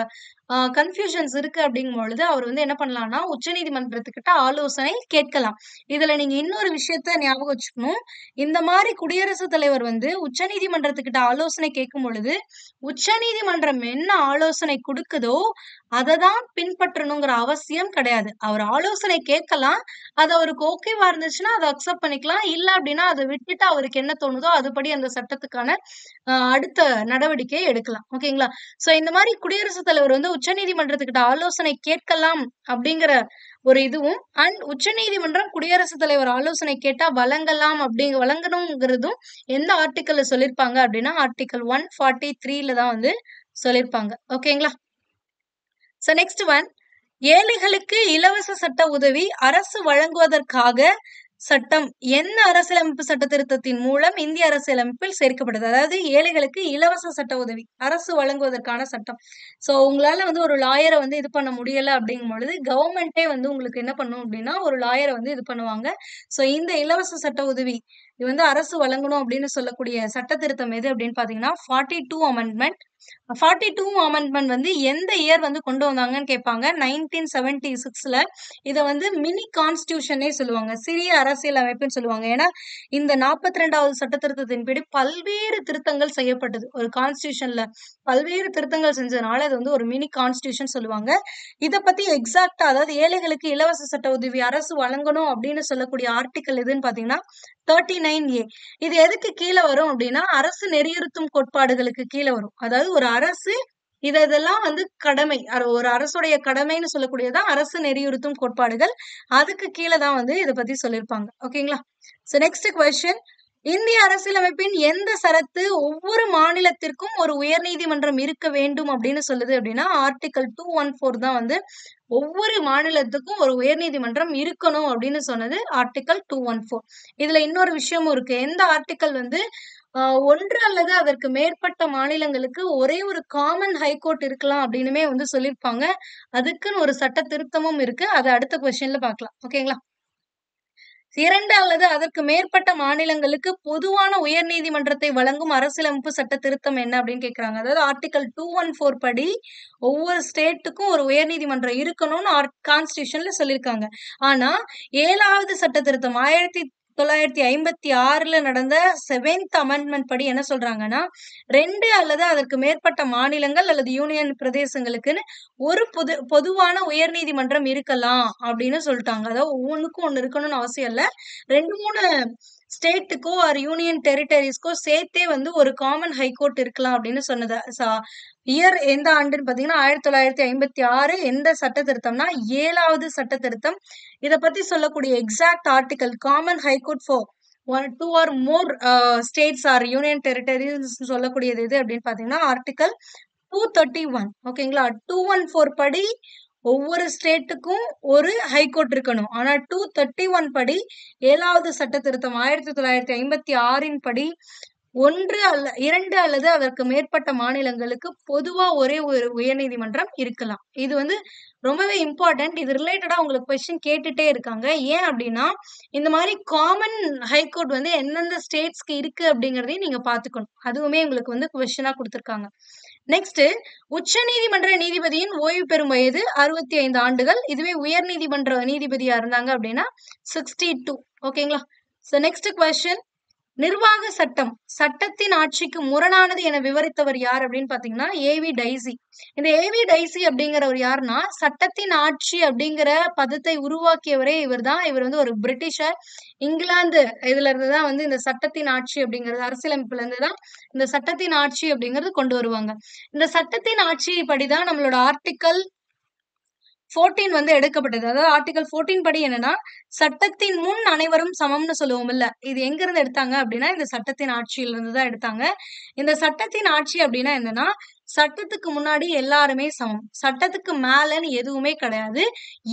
கன்ஃபியூஷன்ஸ் இருக்கு அப்படிங்கும் பொழுது அவர் வந்து என்ன பண்ணலாம்னா உச்சநீதிமன்றத்துக்கிட்ட ஆலோசனை கேட்கலாம். இதுல நீங்க இன்னொரு விஷயத்த ஞாபகம் வச்சுக்கணும். இந்த மாதிரி குடியரசுத் தலைவர் வந்து உச்சநீதிமன்றத்துக்கிட்ட ஆலோசனை கேட்கும் பொழுது உச்சநீதிமன்றம் என்ன ஆலோசனை கொடுக்குதோ அததான் பின்பற்றணுங்கிற அவசியம் கிடையாது. அவர் ஆலோசனை கேட்கலாம். அது அவருக்கு ஓகேவா இருந்துச்சுன்னா அதை அக்செப்ட் பண்ணிக்கலாம். இல்ல அப்படின்னா அதை விட்டுட்டு அவருக்கு என்ன தோணுதோ அதுபடி அந்த சட்டத்துக்கான அடுத்த நடவடிக்கையை எடுக்கலாம். ஓகேங்களா? சோ இந்த மாதிரி குடியரசுத் தலைவர் வந்து உச்சநீதிமன்றத்துக்கிட்ட ஆலோசனை கேட்கலாம் அப்படிங்கிற ஒரு இதுவும் அண்ட் உச்சநீதிமன்றம் குடியரசுத் தலைவர் ஆலோசனை கேட்டா வழங்கணுங்கிறதும் எந்த ஆர்டிக்கல்ல சொல்லிருப்பாங்க அப்படின்னா ஆர்டிக்கல் 143ல தான் வந்து சொல்லிருப்பாங்க. ஓகேங்களா? சோ நெக்ஸ்ட் ஒன், ஏழைகளுக்கு இலவச சட்ட உதவி அரசு வழங்குவதற்காக சட்டம் என்ன அரசியலமைப்பு சட்ட திருத்தத்தின் மூலம் இந்திய அரசியலமைப்பில் சேர்க்கப்பட்டது? அதாவது ஏழைகளுக்கு இலவச சட்ட உதவி அரசு வழங்குவதற்கான சட்டம். சோ உங்களால வந்து ஒரு லாயரை வந்து இது பண்ண முடியல அப்படிங்கும் பொழுது கவர்மெண்டே வந்து உங்களுக்கு என்ன பண்ணும் அப்படின்னா ஒரு லாயரை வந்து இது பண்ணுவாங்க. சோ இந்த இலவச சட்ட உதவி இது வந்து அரசு வழங்கணும் அப்படின்னு சொல்லக்கூடிய சட்ட திருத்தம் எது அப்படின்னு பாத்தீங்கன்னா 42 அமெண்ட்மெண்ட். 42 அமெண்ட்மெண்ட் வந்து எந்த இயர் வந்து கொண்டு வந்தாங்கன்னு கேட்பாங்க. 1976ல இத வந்து மினி கான்ஸ்டிடியூஷனே சொல்லுவாங்க. சிறிய அரசியல் அமைப்புன்னு சொல்லுவாங்க. ஏன்னா இந்த 42வது சட்ட திருத்தத்தின்படி பல்வேறு திருத்தங்கள் செய்யப்பட்டது. ஒரு கான்ஸ்டிடியூஷன்ல பல்வேறு திருத்தங்கள் செஞ்சதுனால இது வந்து ஒரு மினி கான்ஸ்டிடியூஷன் சொல்லுவாங்க. இத பத்தி எக்ஸாக்டா அதாவது ஏழைகளுக்கு இலவச சட்ட உதவி அரசு வழங்கணும் அப்படின்னு சொல்லக்கூடிய ஆர்டிக்கல் எதுன்னு பாத்தீங்கன்னா 39A. இது எதுக்கு கீழே வரும் அப்படின்னா அரசு நெறியுறுத்தும் கோட்பாடுகளுக்கு கீழே வரும். அதாவது ஒரு அரசு இதெல்லாம் வந்து கடமை, ஒரு அரசுடைய கடமைன்னு சொல்லக்கூடியதான் அரசு நெறியுறுத்தும் கோட்பாடுகள். அதுக்கு கீழே தான் வந்து இதை பத்தி சொல்லியிருப்பாங்க. ஓகேங்களா? சோ நெக்ஸ்ட் கொஸ்டின், இந்திய அரசியலமைப்பின் எந்த சரத்து ஒவ்வொரு மாநிலத்திற்கும் ஒரு உயர் நீதிமன்றம் இருக்க வேண்டும் அப்படின்னு சொல்லுது அப்படின்னா ஆர்டிகல் 214 தான் வந்து ஒவ்வொரு மாநிலத்துக்கும் ஒரு உயர் நீதிமன்றம் இருக்கணும் அப்படின்னு சொன்னது ஆர்டிகல் 214. இதுல இன்னொரு விஷயமும் இருக்கு. எந்த ஆர்டிகல் வந்து ஒன்று அல்லது அதற்கு மேற்பட்ட மாநிலங்களுக்கு ஒரே ஒரு காமன் ஹைகோர்ட் இருக்கலாம் அப்படின்னுமே வந்து சொல்லியிருப்பாங்க. அதுக்குன்னு ஒரு சட்ட திருத்தமும் இருக்கு. அதை அடுத்த கொஸ்டின்ல பார்க்கலாம். ஓகேங்களா? 2 அல்லது அதற்கு மேற்பட்ட மாநிலங்களுக்கு பொதுவான உயர் நீதிமன்றத்தை வழங்கும் அரசியலமைப்பு சட்ட திருத்தம் என்ன அப்படின்னு கேக்குறாங்க. அதாவது ஆர்டிகல் 214 படி ஒவ்வொரு ஸ்டேட்டுக்கும் ஒரு உயர் நீதிமன்றம் இருக்கணும்னு கான்ஸ்டிடியூஷன்ல சொல்லியிருக்காங்க. ஆனா 7வது சட்ட திருத்தம் 1956ல நடந்த 7th அமெண்ட்மெண்ட் படி என்ன சொல்றாங்கன்னா 2 அல்லது அதற்கு மேற்பட்ட மாநிலங்கள் அல்லது யூனியன் பிரதேசங்களுக்குன்னு ஒரு பொதுவான உயர்நீதிமன்றம் இருக்கலாம் அப்படின்னு சொல்லிட்டாங்க. அதாவது ஒவ்வொன்றுக்கும் ஒண்ணு இருக்கணும்னு அவசியம் இல்ல. 2-3 ஸ்டேட்டுக்கோ ஆர் யூனியன் டெரிட்டரிஸ்க்கோ சேர்த்தே வந்து ஒரு காமன் ஹைகோர்ட் இருக்கலாம் அப்படின்னு சொன்னது. இயர் எந்த ஆண்டுன்னு பாத்தீங்கன்னா 1956. எந்த சட்ட திருத்தம்னா 7வது சட்ட திருத்தம். இத பத்தி சொல்லக்கூடிய exact article common high court for 2 or more states or union territories சொல்லக்கூடியது எது அப்படின்னு பாத்தீங்கன்னா ஆர்டிகல் 231. ஓகேங்களா? 214 படி ஒவ்வொரு ஸ்டேட்டுக்கும் ஒரு ஹைகோர்ட் இருக்கணும். ஆனா 231 படி 7வது சட்ட திருத்தம் 1956 படி 2 அல்லது அதற்கு மேற்பட்ட மாநிலங்களுக்கு பொதுவா ஒரே ஒரு உயர்நீதிமன்றம் இருக்கலாம். இது வந்து ரொம்பவே இம்பார்ட்டன்ட். இது ரிலேட்டடா உங்களுக்கு கொஸ்டின் கேட்டுட்டே இருக்காங்க. ஏன் அப்படின்னா இந்த மாதிரி காமன் ஹைகோர்ட் வந்து எந்தெந்த ஸ்டேட்ஸ்க்கு இருக்கு அப்படிங்கறதையும் நீங்க பாத்துக்கணும். அதுவுமே உங்களுக்கு வந்து கொஸ்டினா கொடுத்திருக்காங்க. நெக்ஸ்ட், உச்ச நீதிமன்ற நீதிபதியின் ஓய்வு பெறும் வயது 65 ஆண்டுகள். இதுவே உயர் நீதிமன்ற நீதிபதியா இருந்தாங்க அப்படின்னா 62. ஓகேங்களா? சோ நெக்ஸ்ட் கொஸ்டின், நிர்வாக சட்டம் சட்டத்தின் ஆட்சிக்கு முரணானது என விவரித்தவர் யார் அப்படின்னு பாத்தீங்கன்னா ஏவி டைசி. இந்த ஏவி டைசி அப்படிங்கிறவர் யாருன்னா சட்டத்தின் ஆட்சி அப்படிங்கிற பதத்தை உருவாக்கியவரே இவர்தான். இவர் வந்து ஒரு பிரிட்டிஷர். இங்கிலாந்து இதுல இருந்துதான் வந்து இந்த சட்டத்தின் ஆட்சி அப்படிங்கிறது, அரசியலமைப்புல இருந்துதான் இந்த சட்டத்தின் ஆட்சி அப்படிங்கிறது கொண்டு வருவாங்க. இந்த சட்டத்தின் ஆட்சி படிதான் நம்மளோட ஆர்டிக்கல் 14 வந்து எடுக்கப்பட்டது. அதாவது ஆர்டிகல் 14 படி என்னன்னா சட்டத்தின் முன் அனைவரும் சமம்னு சொல்லுவோம் இல்ல, இது எங்க இருந்து எடுத்தாங்க அப்படின்னா இந்த சட்டத்தின் ஆட்சியில இருந்து தான் எடுத்தாங்க. இந்த சட்டத்தின் ஆட்சி அப்படின்னா என்னன்னா சட்டத்துக்கு முன்னாடி எல்லாருமே சமம், சட்டத்துக்கு மேலன்னு எதுவுமே கிடையாது,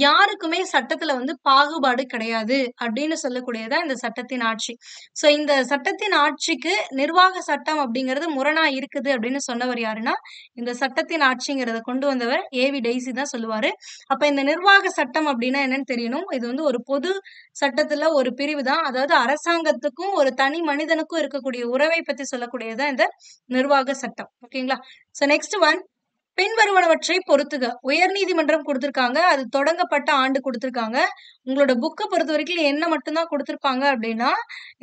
யாருக்குமே சட்டத்துல வந்து பாகுபாடு கிடையாது அப்படின்னு சொல்லக்கூடியதான் இந்த சட்டத்தின் ஆட்சி. சோ இந்த சட்டத்தின் ஆட்சிக்கு நிர்வாக சட்டம் அப்படிங்கிறது முரணா இருக்குது அப்படின்னு சொன்னவர் யாருன்னா இந்த சட்டத்தின் ஆட்சிங்கிறத கொண்டு வந்தவர் ஏவி டைசி தான் சொல்லுவாரு. அப்ப இந்த நிர்வாக சட்டம் அப்படின்னா என்னன்னு தெரியணும். இது வந்து ஒரு பொது சட்டத்துல ஒரு பிரிவு தான். அதாவது அரசாங்கத்துக்கும் ஒரு தனி மனிதனுக்கும் இருக்கக்கூடிய உறவை பத்தி சொல்லக்கூடியதான் இந்த நிர்வாக சட்டம். ஓகேங்களா? சோ நெக்ஸ்ட் ஒன், பின்வருவனவற்றை பொறுத்துக. உயர் நீதிமன்றம் கொடுத்திருக்காங்க, அது தொடங்கப்பட்ட ஆண்டு கொடுத்திருக்காங்க. உங்களோட புக்கை பொறுத்த வரைக்கும் என்ன மட்டும்தான் கொடுத்திருப்பாங்க அப்படின்னா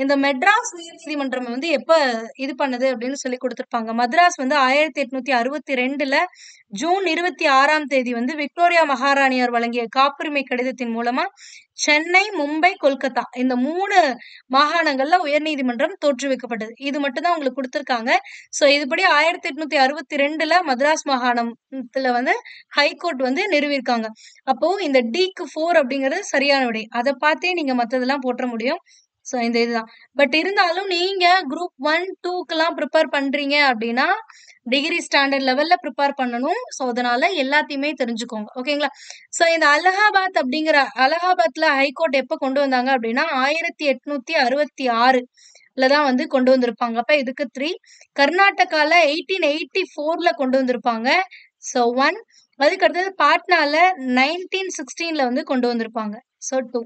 இந்த மெட்ராஸ் உயர் நீதிமன்றம் வந்து எப்ப இது பண்ணுது அப்படின்னு சொல்லி கொடுத்திருப்பாங்க. மദ്രാஸ் வந்து 1862ல ஜூன் 26ஆம் தேதி வந்து விக்டோரியா மகாராணியார் வழங்கிய காப்புரிமை கடிதத்தின் மூலமா சென்னை, மும்பை, கொல்கத்தா இந்த 3 மாகாணங்கள்ல உயர்நீதிமன்றம் தோற்றுவிக்கப்பட்டது. இது மட்டும் தான் உங்களுக்கு கொடுத்திருக்காங்க. சோ இதுபடி 1862ல மദ്രാஸ் மாகாணத்துல வந்து ஹைகோர்ட் வந்து நிறுவிருக்காங்க. அப்போ இந்த டிக்கு 4 அப்படிங்கிறது சரியான விடை. அதை பார்த்தே நீங்க மத்ததெல்லாம் போற்ற முடியும். சோ இந்த இதுதான். பட் இருந்தாலும் நீங்க குரூப் 1, 2க்குலாம் ப்ரிப்பேர் பண்றீங்க அப்படின்னா டிகிரி ஸ்டாண்டர்ட் லெவல்ல ப்ரிப்பேர் பண்ணணும். சோ அதனால எல்லாத்தையுமே தெரிஞ்சுக்கோங்க. ஓகேங்களா? சோ இந்த அலகாபாத்ல ஹைகோர்ட் எப்ப கொண்டு வந்தாங்க அப்படின்னா 1866ல தான் வந்து கொண்டு வந்திருப்பாங்க. அப்ப இதுக்கு 3. கர்நாடகால 1884ல கொண்டு வந்திருப்பாங்க. சோ 1. அதுக்கு அடுத்தது பாட்னால 1916ல வந்து கொண்டு வந்திருப்பாங்க. சோ 2.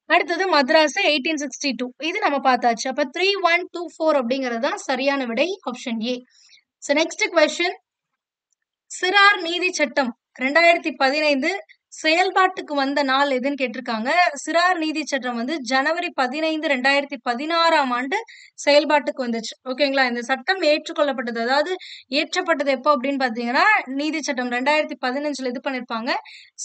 அடுத்தது மദ്രാஸ் 1862. இது நம்ம பார்த்தாச்சு. அப்ப 3, 1, 2, 4 அப்படிங்கிறது தான் சரியான விடை, option A. So next question, சிறார் நீதி சட்டம் 2015 செயல்பாட்டுக்கு வந்த நாள் எதுன்னு கேட்டிருக்காங்க. சிறார் நீதி சட்டம் வந்து ஜனவரி 15, 2016ஆம் ஆண்டு செயல்பாட்டுக்கு வந்துச்சு. ஓகேங்களா? இந்த சட்டம் ஏற்றுக்கொள்ளப்பட்டது, அதாவது ஏற்றப்பட்டது எப்போ அப்படின்னு பாத்தீங்கன்னா நீதி சட்டம் 2015ல இது பண்ணிருப்பாங்க.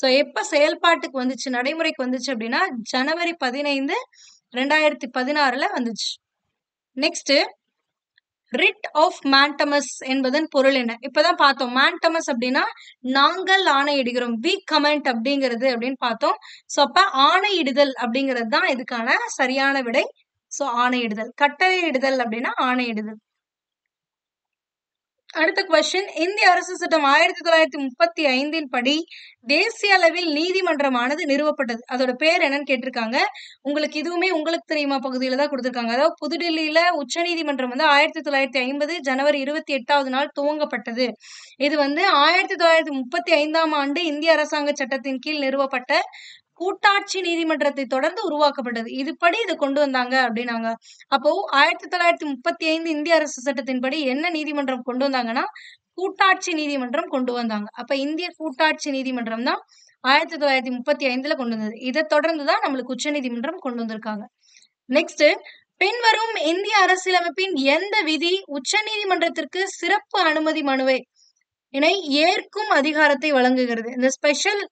சோ எப்ப செயல்பாட்டுக்கு வந்துச்சு, நடைமுறைக்கு வந்துச்சு அப்படின்னா ஜனவரி 15, 2016ல வந்துச்சு. நெக்ஸ்ட், ரிட் ஆஃப் மாண்டமஸ் என்பதன் பொருள் என்ன? இப்பதான் பார்த்தோம். மாண்டமஸ் அப்படின்னா நாங்கள் ஆணையிடுகிறோம், வி கமெண்ட் அப்படிங்கிறது அப்படின்னு பார்த்தோம். சோ அப்ப ஆணையிடுதல் அப்படிங்கிறது தான் இதுக்கான சரியான விடை. சோ ஆணையிடுதல், கட்டளையிடுதல் அப்படின்னா ஆணையிடுதல். அடுத்த கொஸ்டின், இந்திய அரசு சட்டம் 1935 படி தேசிய அளவில் நீதிமன்றமானது நிறுவப்பட்டது. அதோட பேர் என்னன்னு கேட்டிருக்காங்க. உங்களுக்கு இதுவுமே உங்களுக்கு தெரியுமா பகுதியில தான் கொடுத்திருக்காங்க. அதாவது புதுடில்லியில உச்ச நீதிமன்றம் வந்து 1950 ஜனவரி 28வது நாள் துவங்கப்பட்டது. இது வந்து 1935ஆம் ஆண்டு இந்திய அரசாங்க சட்டத்தின் கீழ் நிறுவப்பட்ட கூட்டாட்சி நீதிமன்றத்தை தொடர்ந்து உருவாக்கப்பட்டது. இதுபடி இதை கொண்டு வந்தாங்க அப்படின்னாங்க. அப்போ 1935 இந்திய அரசு சட்டத்தின்படி என்ன நீதிமன்றம் கொண்டு வந்தாங்கன்னா கூட்டாட்சி நீதிமன்றம் கொண்டு வந்தாங்க. அப்ப இந்திய கூட்டாட்சி நீதிமன்றம் தான் 1935ல கொண்டு வந்தது. இதை தொடர்ந்துதான் நம்மளுக்கு உச்ச நீதிமன்றம் கொண்டு வந்திருக்காங்க. நெக்ஸ்ட், பின்வரும் இந்திய அரசியலமைப்பின் எந்த விதி உச்சநீதிமன்றத்திற்கு சிறப்பு அனுமதி மனுவை ஏற்கும் அதிகாரத்தை வழங்குகிறது? இந்த ஸ்பெஷல்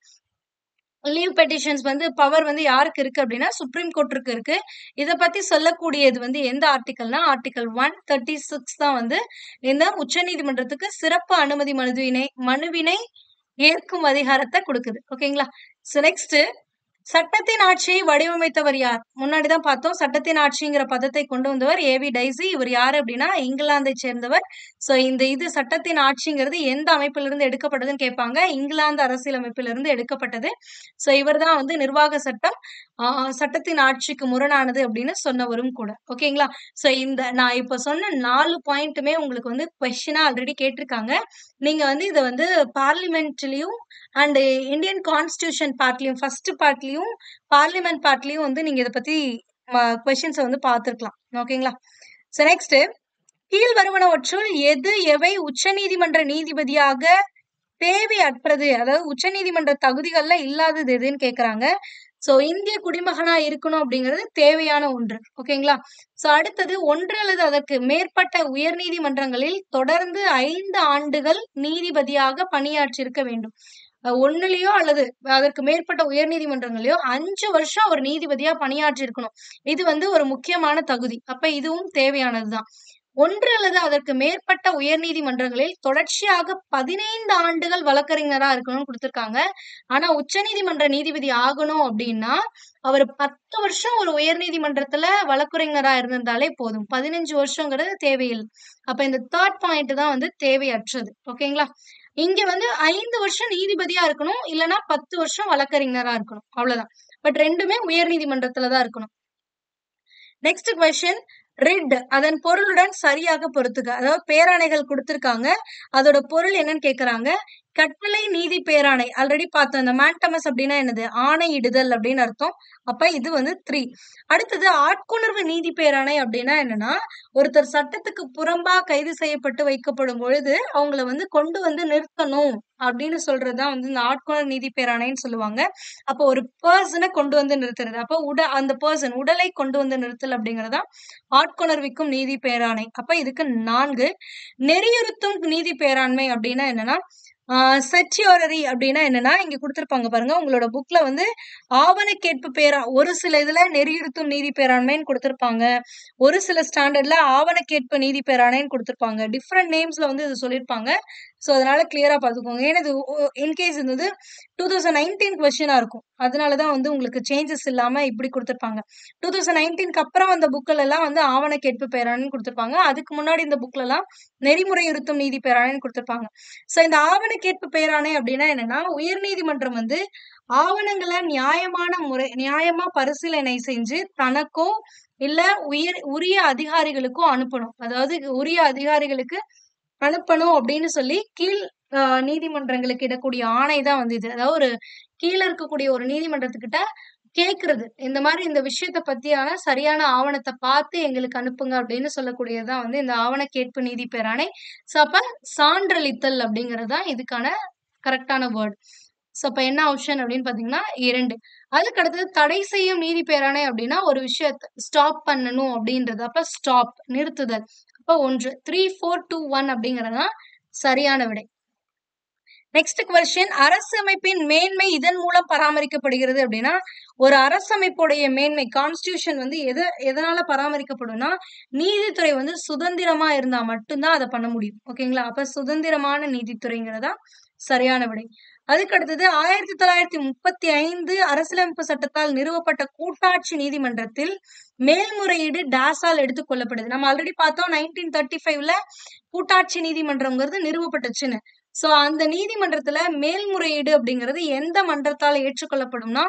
லீவ் பெட்டிஷன்ஸ் பவர் யாருக்கு இருக்கு அப்படின்னா சுப்ரீம் கோர்ட்டுக்கு இருக்கு. இத பத்தி சொல்லக்கூடியது எந்த ஆர்டிகல்னா ஆர்டிகல் 136 தான் இந்த உச்சநீதிமன்றத்துக்கு சிறப்பு அனுமதி மனுவினை ஏற்கும் அதிகாரத்தை கொடுக்குது. ஓகேங்களா? சோ நெக்ஸ்ட், சட்டத்தின் ஆட்சியை வடிவமைத்தவர் யார்? முன்னாடிதான் பார்த்தோம். சட்டத்தின் ஆட்சிங்கிற பதத்தை கொண்டு வந்தவர் ஏவி டைசி. இவர் யாரு அப்படின்னா இங்கிலாந்தை சேர்ந்தவர். சோ இது சட்டத்தின் ஆட்சிங்கிறது எந்த அமைப்பிலிருந்து எடுக்கப்பட்டதுன்னு கேட்பாங்க. இங்கிலாந்து அரசியலமைப்பிலிருந்து எடுக்கப்பட்டது. சோ இவர் தான் நிர்வாக சட்டம் சட்டத்தின் ஆட்சிக்கு முரணானது அப்படின்னு சொன்னவரும் கூட. ஓகேங்களா? சோ நான் இப்ப சொன்ன 4 பாயிண்ட்டுமே உங்களுக்கு கொஸ்டினா ஆல்ரெடி கேட்டிருக்காங்க. நீங்க இதை பார்லிமெண்ட்லயும் அண்ட் இந்தியன் கான்ஸ்டிடியூஷன் பார்ட்லயும் ஃபர்ஸ்ட் பார்ட்லயும் பார்லிமெண்ட் பார்ட்லயும் நீங்க இதை பத்தி கொஸ்டின்ஸ் பார்த்திருக்கலாம். ஓகேங்களா? சோ நெக்ஸ்ட், கீழ் வருவனவற்றுள் எவை உச்சநீதிமன்ற நீதிபதியாக தேவையற்றது, அதாவது உச்சநீதிமன்ற தகுதிகள்ல இல்லாதது எதுன்னு கேக்குறாங்க. சோ இந்திய குடிமகனா இருக்கணும் அப்படிங்கிறது தேவையான ஒன்று. ஓகேங்களா? சோ அடுத்தது, ஒன்று அல்லது அதற்கு மேற்பட்ட உயர் நீதிமன்றங்களில் தொடர்ந்து 5 ஆண்டுகள் நீதிபதியாக பணியாற்றியிருக்க வேண்டும். ஒண்ணுலயோ அல்லது அதற்கு மேற்பட்ட உயர் நீதிமன்றங்களையோ 5 வருஷம் ஒரு நீதிபதியா பணியாற்றி இருக்கணும். இது ஒரு முக்கியமான தகுதி. அப்ப இதுவும் தேவையானதுதான். ஒன்று அல்லது அதற்கு மேற்பட்ட உயர் நீதிமன்றங்களில் தொடர்ச்சியாக 15 ஆண்டுகள் வழக்கறிஞரா இருக்கணும்னு கொடுத்திருக்காங்க. ஆனா உச்சநீதிமன்ற நீதிபதி ஆகணும் அப்படின்னா அவர் 10 வருஷம் ஒரு உயர் நீதிமன்றத்துல வழக்கறிஞரா இருந்திருந்தாலே போதும். 15 வருஷங்கிறது தேவையில்லை. அப்ப இந்த 3rd பாயிண்ட் தான் தேவையற்றது. ஓகேங்களா? இங்க 5 வருஷம் நீதிபதியா இருக்கணும், இல்லைன்னா 10 வருஷம் வழக்கறிஞரா இருக்கணும். அவ்வளவுதான். பட் ரெண்டுமே உயர் நீதிமன்றத்துலதான் இருக்கணும். நெக்ஸ்ட் கொஸ்டின், ரிட் அதன் பொருளுடன் சரியாக பொறுத்துக. அதாவது பேராணைகள் கொடுத்திருக்காங்க, அதோட பொருள் என்னன்னு கேக்குறாங்க. கட்டளை நீதி பேராணை ஆல்ரெடி பார்த்தோம். இந்த மேண்டமஸ் அப்படின்னா என்னது? ஆணையிடுதல் அப்படின்னு அர்த்தம். அப்ப இது 3. அடுத்தது, ஆட்கொணர்வு நீதி பேராணை அப்படின்னா என்னன்னா, ஒருத்தர் சட்டத்துக்கு புறம்பா கைது செய்யப்பட்டு வைக்கப்படும் பொழுது அவங்கள கொண்டு நிறுத்தணும் அப்படின்னு சொல்றதுதான் இந்த ஆட்கொணர் நீதி பேராணைன்னு சொல்லுவாங்க. அப்போ ஒரு பர்சனை கொண்டு நிறுத்துறது. அப்போ அந்த பர்சன் உடலை கொண்டு நிறுத்தல் அப்படிங்கறதா ஆட்கொணர்விக்கும் நீதி பேராணை. அப்ப இதுக்கு 4. நெறியுறுத்தும் நீதி பேராண்மை அப்படின்னா என்னன்னா, செட்டியோரரி அப்படின்னா என்னன்னா, இங்க கொடுத்திருப்பாங்க பாருங்க உங்களோட புக்ல ஆவண கேட்பு ஒரு சில இதுல நெறியுறுத்தும் நீதி பேராண்மைன்னு கொடுத்திருப்பாங்க. ஒரு சில ஸ்டாண்டர்ட்ல ஆவண கேட்பு நீதி பேராணைன்னு கொடுத்திருப்பாங்க. டிஃப்ரெண்ட் நேம்ஸ்ல இது சொல்லியிருப்பாங்க. சோ அதனால கிளியரா பாத்துக்கோங்க. ஏன்னா இது இன்கேஸ் 2019 கொஸ்டினா இருக்கும். அதனாலதான் உங்களுக்கு சேஞ்சஸ் இல்லாம இப்படி கொடுத்திருப்பாங்க. 2019க்கு அப்புறம் அந்த புக்ல எல்லாம் ஆவண கேட்பு பேராணைன்னு கொடுத்திருப்பாங்க. அதுக்கு முன்னாடி இந்த புக்ல எல்லாம் நெறிமுறையுறுத்தும் நீதி பேராணைன்னு கொடுத்திருப்பாங்க. சோ இந்த ஆவண கேட்பு பேராணை அப்படின்னா என்னன்னா, உயர் நீதிமன்றம் ஆவணங்களை நியாயமா பரிசீலனை செஞ்சு தனக்கோ இல்ல உரிய அதிகாரிகளுக்கோ அனுப்பணும். அதாவது உரிய அதிகாரிகளுக்கு அனுப்பணும் அப்படின்னு சொல்லி கீழ் நீதிமன்றங்களுக்கு இடக்கூடிய ஆணை தான் இது. அதாவது கீழே இருக்கக்கூடிய ஒரு நீதிமன்றத்துக்கிட்ட கேக்குறது, இந்த மாதிரி இந்த விஷயத்த பத்தியான சரியான ஆவணத்தை பார்த்து எங்களுக்கு அனுப்புங்க அப்படின்னு சொல்லக்கூடியதுதான் இந்த ஆவண கேட்பு நீதி பேராணை. சோ அப்ப சான்றளித்தல் அப்படிங்கறதுதான் இதுக்கான கரெக்டான வேர்ட். சோ அப்ப என்ன ஆப்ஷன் அப்படின்னு பாத்தீங்கன்னா 2. அதுக்கு அடுத்தது, தடை செய்யும் நீதி பேராணை அப்படின்னா ஒரு விஷயத்தை ஸ்டாப் பண்ணணும் அப்படின்றது. அப்ப ஸ்டாப் நிறுத்துதல். அப்ப 1. 3, 4, 2, 1 அப்படிங்கறதுதான் சரியான விடை. நெக்ஸ்ட் கொஸ்டின், அரசமைப்பின் மேன்மை இதன் மூலம் பராமரிக்கப்படுகிறது அப்படின்னா, ஒரு அரசமைப்புடைய மேன்மை கான்ஸ்டிடியூஷன் எதனால பராமரிக்கப்படும்னா, நீதித்துறை சுதந்திரமா இருந்தா மட்டும்தான் அதை பண்ண முடியும். ஓகேங்களா? அப்ப சுதந்திரமான நீதித்துறைங்கிறதா சரியான விடை. அதுக்கு அடுத்தது, 1935 அரசியலமைப்பு சட்டத்தால் நிறுவப்பட்ட கூட்டாட்சி நீதிமன்றத்தில் மேல்முறையீடு டாஸால் எடுத்துக் கொள்ளப்படுது. நம்ம ஆல்ரெடி பார்த்தோம் 1935ல கூட்டாட்சி நீதிமன்றம்ங்கிறது நிறுவப்பட்டுச்சுன்னு. சோ அந்த நீதிமன்றத்துல மேல்முறையீடு அப்படிங்கிறது எந்த மன்றத்தால் ஏற்றுக்கொள்ளப்படும்னா,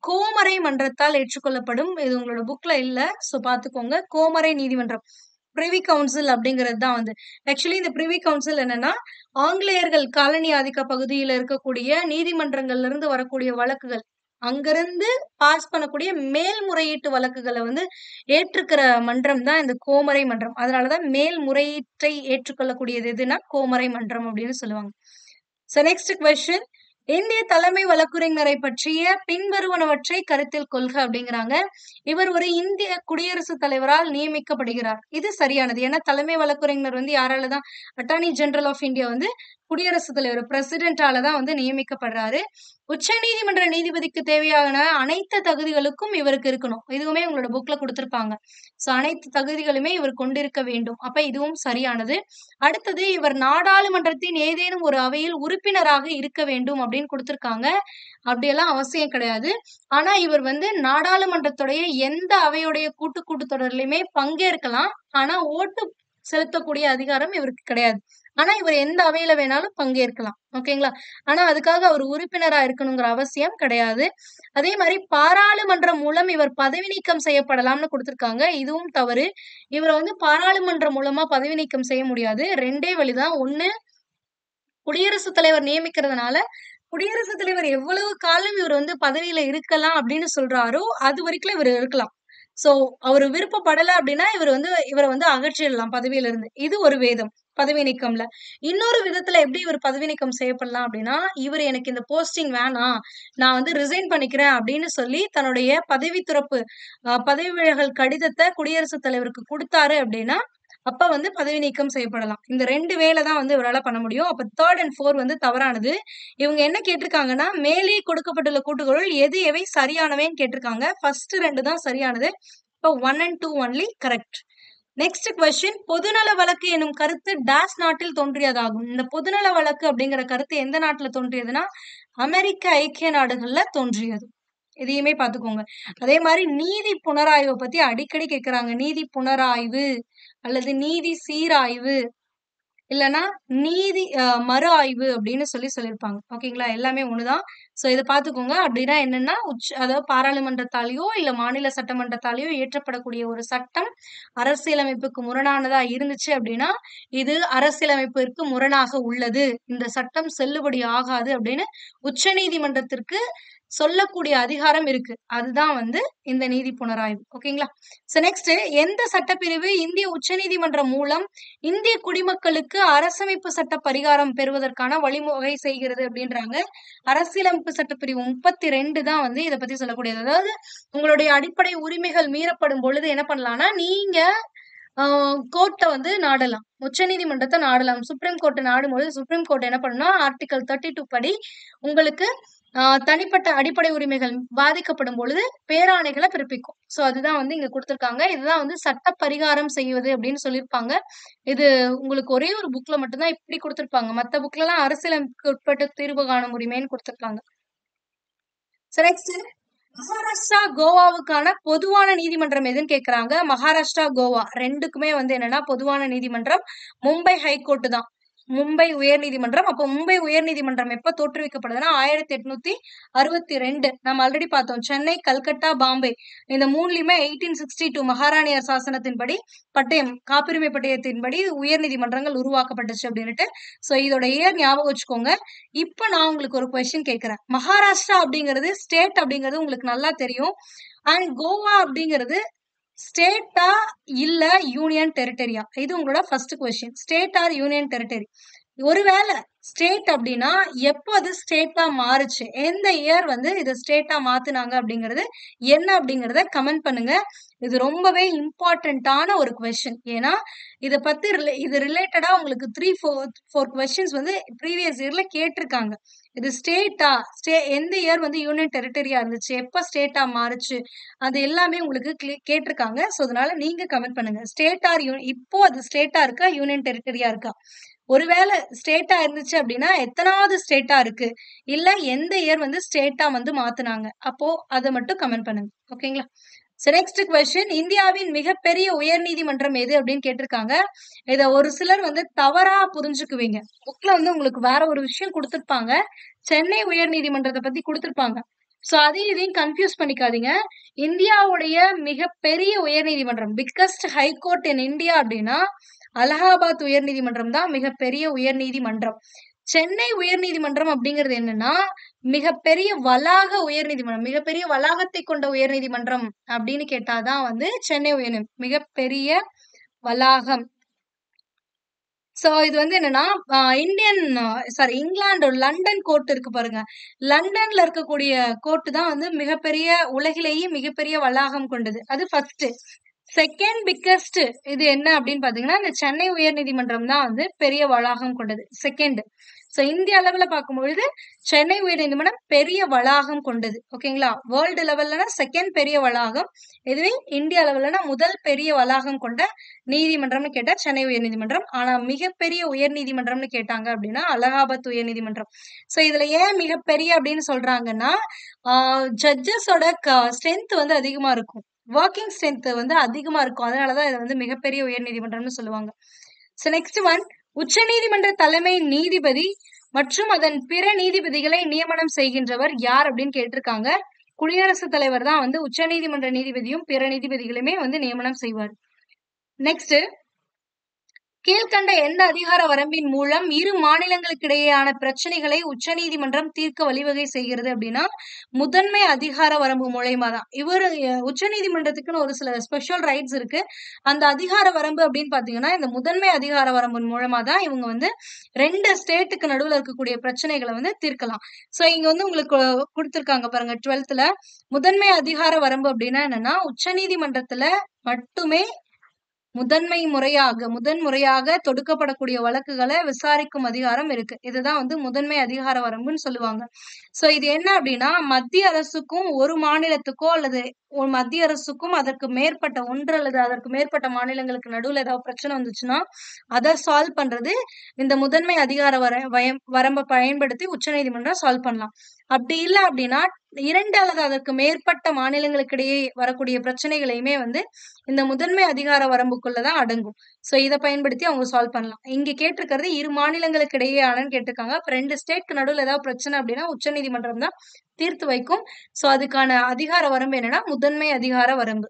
கோமரை மன்றத்தால் ஏற்றுக்கொள்ளப்படும். இது உங்களோட புக்ல இல்ல, சோ பாத்துக்கோங்க. கோமரை நீதிமன்றம், பிரிவி கவுன்சில் அப்படிங்கிறது தான் ஆக்சுவலி இந்த பிரிவி கவுன்சில் என்னன்னா, ஆங்கிலேயர்கள் காலனி ஆதிக்க பகுதியில இருக்கக்கூடிய நீதிமன்றங்கள்ல இருந்து வரக்கூடிய வழக்குகள், அங்கிருந்து பாஸ் பண்ணக்கூடிய மேல்முறையீட்டு வழக்குகளை ஏற்றுக்கிற மன்றம் தான் இந்த கோமரை மன்றம். அதனாலதான் மேல்முறையீட்டை ஏற்றுக்கொள்ளக்கூடியது எதுனா கோமரை மன்றம் அப்படின்னு சொல்லுவாங்க. சோ நெக்ஸ்ட் கொஸ்டின், இந்திய தலைமை வழக்குரைஞரை பற்றிய பின்வருவனவற்றை கருத்தில் கொள்க அப்படிங்கிறாங்க. இவர் ஒரு இந்திய குடியரசுத் தலைவரால் நியமிக்கப்படுகிறார். இது சரியானது. ஏன்னா தலைமை வழக்குரைஞர் வந்து யாரால தான், அட்டார்னி ஜெனரல் ஆஃப் இந்தியா வந்து குடியரசுத் தலைவர் பிரசிடென்டால தான் வந்து நியமிக்கப்படுறாரு. உச்ச நீதிமன்ற நீதிபதிக்கு தேவையான அனைத்து தகுதிகளுக்கும் இவருக்கு இருக்கணும். இதுவுமே உங்களோட புக்ல கொடுத்திருப்பாங்க. சோ அனைத்து தகுதிகளுமே இவர் கொண்டிருக்க வேண்டும். அப்ப இதுவும் சரியானது. அடுத்தது, இவர் நாடாளுமன்றத்தின் ஏதேனும் ஒரு அவையில் உறுப்பினராக இருக்க வேண்டும் அப்படின்னு கொடுத்திருக்காங்க. அப்படியெல்லாம் அவசியம் கிடையாது. ஆனா இவர் வந்து நாடாளுமன்றத்துடைய எந்த அவையுடைய கூட்டுத்தொடர்லயுமே பங்கேற்கலாம். ஆனா ஓட்டு செலுத்தக்கூடிய அதிகாரம் இவருக்கு கிடையாது. ஆனா இவர் எந்த அவையில வேணாலும் பங்கேற்கலாம். ஓகேங்களா? ஆனா அதுக்காக அவர் உறுப்பினரா இருக்கணுங்கிற அவசியம் கிடையாது. அதே மாதிரி பாராளுமன்றம் மூலம் இவர் பதவி நீக்கம் செய்யப்படலாம்னு கொடுத்திருக்காங்க. இதுவும் தவறு. இவரை வந்து பாராளுமன்றம் மூலமா பதவி நீக்கம் செய்ய முடியாது. 2 வழிதான். ஒண்ணு, குடியரசுத் தலைவர் நியமிக்கிறதுனால குடியரசுத் தலைவர் எவ்வளவு காலம் இவர் வந்து பதவியில இருக்கலாம் அப்படின்னு சொல்றாரோ அது வரைக்கும் இவர் இருக்கலாம். சோ அவர் விருப்பப்படல அப்படின்னா இவரை வந்து அகற்றிடலாம் பதவியில இருந்து. இது ஒரு வேதம் பதவி நீக்கம்ல. இன்னொரு விதத்துல எப்படி இவர் பதவி நீக்கம் செய்யப்படலாம் அப்படின்னா, இவர் எனக்கு இந்த போஸ்டிங் வேணாம், நான் வந்து ரிசைன் பண்ணிக்கிறேன் அப்படின்னு சொல்லி தன்னுடைய பதவி துறப்பு பதவி விலகல் கடிதத்தை குடியரசுத் தலைவருக்கு கொடுத்தாரு அப்படின்னா அப்ப வந்து பதவி நீக்கம் செய்யப்படலாம். இந்த 2 வேலை தான் வந்து இவரால பண்ண முடியும். அப்ப 3 and 4 வந்து தவறானது. இவங்க என்ன கேட்டிருக்காங்கன்னா, மேலே கொடுக்கப்பட்டுள்ள கூற்றுகளுள் எது எவை சரியானவைன்னு கேட்டிருக்காங்க. ஃபர்ஸ்ட் 2 தான் சரியானது. இப்போ 1 and 2 only correct. Next question, பொதுநல வழக்கு எனும் கருத்து டாஸ் நாட்டில் தோன்றியதாகும். இந்த பொதுநல வழக்கு அப்படிங்கிற கருத்து எந்த நாட்டுல தோன்றியதுன்னா, அமெரிக்க ஐக்கிய நாடுகள்ல தோன்றியது. இதையுமே பாத்துக்கோங்க. அதே மாதிரி நீதி புனராய்வை பத்தி அடிக்கடி கேக்குறாங்க. நீதி புனராய்வு அல்லது நீதி சீராய்வு இல்லைன்னா நீதி மறு ஆய்வு அப்படின்னு சொல்லியிருப்பாங்க. ஓகேங்களா? எல்லாமே ஒண்ணுதான். சோ இதை பாத்துக்கோங்க. அப்படின்னா என்னன்னா, அதாவது பாராளுமன்றத்தாலேயோ இல்ல மாநில சட்டமன்றத்தாலேயோ இயற்றப்படக்கூடிய ஒரு சட்டம் அரசியலமைப்புக்கு முரணானதா இருந்துச்சு அப்படின்னா இது அரசியலமைப்பிற்கு முரணாக உள்ளது, இந்த சட்டம் செல்லுபடி ஆகாது அப்படின்னு உச்ச நீதிமன்றத்திற்கு சொல்லக்கூடிய அதிகாரம் இருக்கு. அதுதான் வந்து இந்த நீதி புனராய்வு. ஓகேங்களா? சோ நெக்ஸ்ட், எந்த சட்டப்பிரிவு இந்திய உச்சநீதிமன்றம் மூலம் இந்திய குடிமக்களுக்கு அரசமைப்பு சட்ட பரிகாரம் பெறுவதற்கான வழிவகை செய்கிறது அப்படின்றாங்க. அரசியலமைப்பு சட்டப்பிரிவு 32 தான் வந்து இதை பத்தி சொல்லக்கூடியது. அதாவது உங்களுடைய அடிப்படை உரிமைகள் மீறப்படும் பொழுது என்ன பண்ணலாம்னா, நீங்க கோர்ட்டை வந்து நாடலாம், உச்ச நீதிமன்றத்தை நாடலாம். சுப்ரீம் கோர்ட்டை நாடும்போது சுப்ரீம் கோர்ட் என்ன பண்ணும்னா, ஆர்டிகல் 32 படி உங்களுக்கு தனிப்பட்ட அடிப்படை உரிமைகள் பாதிக்கப்படும் பொழுது பேராணைகளை பிறப்பிக்கும். சோ அதுதான் வந்து இங்க கொடுத்திருக்காங்க. இதுதான் வந்து சட்ட பரிகாரம் செய்வது அப்படின்னு சொல்லியிருப்பாங்க. இது உங்களுக்கு ஒரே ஒரு புக்ல மட்டும்தான் இப்படி கொடுத்திருப்பாங்க. மத்த புக்ல எல்லாம் அரசியலமைப்புக்கு உட்பட்ட தீர்வு காணும் உரிமைன்னு கொடுத்திருக்காங்க. நெக்ஸ்ட், மகாராஷ்டிரா கோவாவுக்கான பொதுவான நீதிமன்றம் எதுன்னு கேக்குறாங்க. மகாராஷ்டிரா கோவா ரெண்டுக்குமே வந்து என்னன்னா பொதுவான நீதிமன்றம் மும்பை ஹைகோர்ட் தான், மும்பை உயர் நீதிமன்றம். அப்போ மும்பை உயர் நீதிமன்றம் எப்ப தோற்றுவிக்கப்படுதுன்னா 1862. நம்ம ஆல்ரெடி பார்த்தோம். சென்னை, கல்கட்டா, பாம்பே இந்த மூணுலயுமே 1862 மகாராணியார் சாசனத்தின்படி பட்டயம், காப்புரிமை பட்டயத்தின்படி உயர் நீதிமன்றங்கள் உருவாக்கப்பட்டுச்சு அப்படின்னுட்டு. சோ இதோட இயர் ஞாபகம் வச்சுக்கோங்க. இப்ப நான் உங்களுக்கு ஒரு கொஸ்டின் கேட்கிறேன். மகாராஷ்டிரா அப்படிங்கிறது ஸ்டேட் அப்படிங்கிறது உங்களுக்கு நல்லா தெரியும். அண்ட் கோவா அப்படிங்கிறது ஸ்டேட்டா இல்ல யூனியன் டெரிட்டரியா? இது உங்களோட first question. State or union territory? ஒருவேளை ஸ்டேட் அப்படின்னா எப்போ அது ஸ்டேட்டா மாறுச்சு, எந்த இயர் வந்து இதை ஸ்டேட்டா மாத்துனாங்க அப்படிங்கிறது என்ன அப்படிங்கறத கமெண்ட் பண்ணுங்க. இது ரொம்பவே இம்பார்ட்டன்டான ஒரு கொஸ்டின். ஏன்னா இதை பத்தி இது ரிலேட்டடா உங்களுக்கு 3-4 கொஸ்டின்ஸ் வந்து ப்ரீவியஸ் இயர்ல கேட்டிருக்காங்க. இது ஸ்டேட்டா, எந்த இயர் வந்து யூனியன் டெரிட்டரியா இருந்துச்சு, எப்ப ஸ்டேட்டா மாறுச்சு, அது எல்லாமே உங்களுக்கு கேட்டிருக்காங்க. சோ அதனால நீங்க கமெண்ட் பண்ணுங்க. ஸ்டேட் ஆர் இப்போ அது ஸ்டேட்டா இருக்கா யூனியன் டெரிட்டரியா இருக்கா? ஒருவேளை ஸ்டேட்டா இருந்துச்சு அப்படின்னா எத்தனாவது ஸ்டேட்டா இருக்கு, இல்ல எந்த இயர் வந்து ஸ்டேட்டா வந்து மாத்துனாங்க, அப்போ அதை மட்டும் கமெண்ட் பண்ணுங்க. ஓகேங்களா? நெக்ஸ்ட் கொஸ்டின், இந்தியாவின் மிகப்பெரிய உயர் நீதிமன்றம் எது அப்படின்னு கேட்டிருக்காங்க. இத ஒரு சிலர் வந்து தவறா புரிஞ்சுக்குவீங்க. புக்ல வந்து உங்களுக்கு வேற ஒரு விஷயம் கொடுத்திருப்பாங்க, சென்னை உயர் நீதிமன்றத்தை பத்தி கொடுத்திருப்பாங்க. சோ அதையும் இதையும் கன்ஃபியூஸ் பண்ணிக்காதீங்க. இந்தியாவுடைய மிகப்பெரிய உயர் நீதிமன்றம், பிக்கஸ்ட் ஹைகோர்ட் இன் இந்தியா அப்படின்னா அலகாபாத் உயர் நீதிமன்றம் தான் மிகப்பெரிய உயர் நீதிமன்றம். சென்னை உயர் நீதிமன்றம் அப்படிங்கிறது என்னன்னா மிகப்பெரிய வளாக உயர் நீதிமன்றம், மிகப்பெரிய வளாகத்தை கொண்ட உயர் நீதிமன்றம் அப்படின்னு கேட்டாதான் வந்து சென்னை உயர் மிகப்பெரிய வளாகம். சோ இது வந்து என்னன்னா Indian sorry England London court இருக்கு பாருங்க. லண்டன்ல இருக்கக்கூடிய கோர்ட் தான் வந்து மிகப்பெரிய உலகிலேயே மிகப்பெரிய வளாகம் கொண்டது. அது ஃபர்ஸ்ட். செகண்ட் பிக்கஸ்ட் இது என்ன அப்படின்னு பாத்தீங்கன்னா இந்த சென்னை உயர்நீதிமன்றம் தான் வந்து பெரிய வளாகம் கொண்டது. செகண்ட். சோ இந்திய அளவுல பார்க்கும்பொழுது சென்னை உயர்நீதிமன்றம் பெரிய வளாகம் கொண்டது. ஓகேங்களா? வேர்ல்டு லெவல்லனா செகண்ட் பெரிய வளாகம். இதுவே இந்திய அளவுலனா முதல் பெரிய வளாகம் கொண்ட நீதிமன்றம்னு கேட்டா சென்னை உயர்நீதிமன்றம். ஆனா மிகப்பெரிய உயர்நீதிமன்றம்னு கேட்டாங்க அப்படின்னா அலகாபாத் உயர்நீதிமன்றம். சோ இதுல ஏன் மிகப்பெரிய அப்படின்னு சொல்றாங்கன்னா ஜட்ஜஸோட ஸ்ட்ரென்த் வந்து அதிகமா இருக்கும். ஒர்க்கிங் ஸ்ட்ரென்த் வந்து அதிகமா இருக்கும். அதனாலதான் இதை வந்து மிகப்பெரிய உயர்நீதிமன்றம்னு சொல்லுவாங்க. சோ நெக்ஸ்ட் ஒன், உச்சநீதிமன்ற தலைமை நீதிபதி மற்றும் அதன் பிற நீதிபதிகளை நியமனம் செய்கின்றவர் யார் அப்படின்னு கேட்டிருக்காங்க. குடியரசுத் தலைவர் தான் வந்து உச்சநீதிமன்ற நீதிபதியும் பிற நீதிபதிகளுமே வந்து நியமனம் செய்வார். நெக்ஸ்ட், கீழ்கண்ட எந்த அதிகார வரம்பின் மூலம் இரு மாநிலங்களுக்கிடையேயான பிரச்சனைகளை உச்சநீதிமன்றம் தீர்க்க வழிவகை செய்கிறது அப்படின்னா முதன்மை அதிகார வரம்பு மூலயமா தான். இவர் உச்சநீதிமன்றத்துக்குன்னு ஒரு சில ஸ்பெஷல் ரைட்ஸ் இருக்கு. அந்த அதிகார வரம்பு அப்படின்னு பாத்தீங்கன்னா இந்த முதன்மை அதிகார வரம்பு மூலமா தான் இவங்க வந்து 2 ஸ்டேட்டுக்கு நடுவுல இருக்கக்கூடிய பிரச்சனைகளை வந்து தீர்க்கலாம். சோ இங்க வந்து உங்களுக்கு கொடுத்திருக்காங்க பாருங்க 12th முதன்மை அதிகார வரம்பு அப்படின்னா என்னன்னா உச்சநீதிமன்றத்துல மட்டுமே முதன்முறையாக தொடுக்கப்படக்கூடிய வழக்குகளை விசாரிக்கும் அதிகாரம் இருக்கு. இதுதான் வந்து முதன்மை அதிகார வரம்புன்னு சொல்லுவாங்க. சோ இது என்ன அப்படின்னா மத்திய அரசுக்கும் ஒரு மாநிலத்துக்கோ அல்லது ஒரு மத்திய அரசுக்கும் அதற்கு மேற்பட்ட ஒன்று அல்லது அதற்கு மேற்பட்ட மாநிலங்களுக்கு நடுவுல ஏதாவது பிரச்சனை வந்துச்சுன்னா அதை சால்வ் பண்றது இந்த முதன்மை அதிகார வரம்பை பயன்படுத்தி உச்சநீதிமன்றம் சால்வ் பண்ணலாம். அப்படி இல்லை அப்படின்னா 2 அல்லது அதற்கு மேற்பட்ட மாநிலங்களுக்கு இடையே வரக்கூடிய பிரச்சனைகளையுமே வந்து இந்த முதன்மை அதிகார வரம்புக்குள்ளதான் அடங்கும். சோ இதை பயன்படுத்தி அவங்க சால்வ் பண்ணலாம். இங்க கேட்டிருக்கிறது இரு மாநிலங்களுக்கு இடையேயானு கேட்டிருக்காங்க. அப்ப 2 ஸ்டேட்க்கு நடுவுல ஏதாவது பிரச்சனை அப்படின்னா உச்சநீதிமன்றம் தான் தீர்த்து வைக்கும். சோ அதுக்கான அதிகார வரம்பு என்னன்னா முதன்மை அதிகார வரம்பு.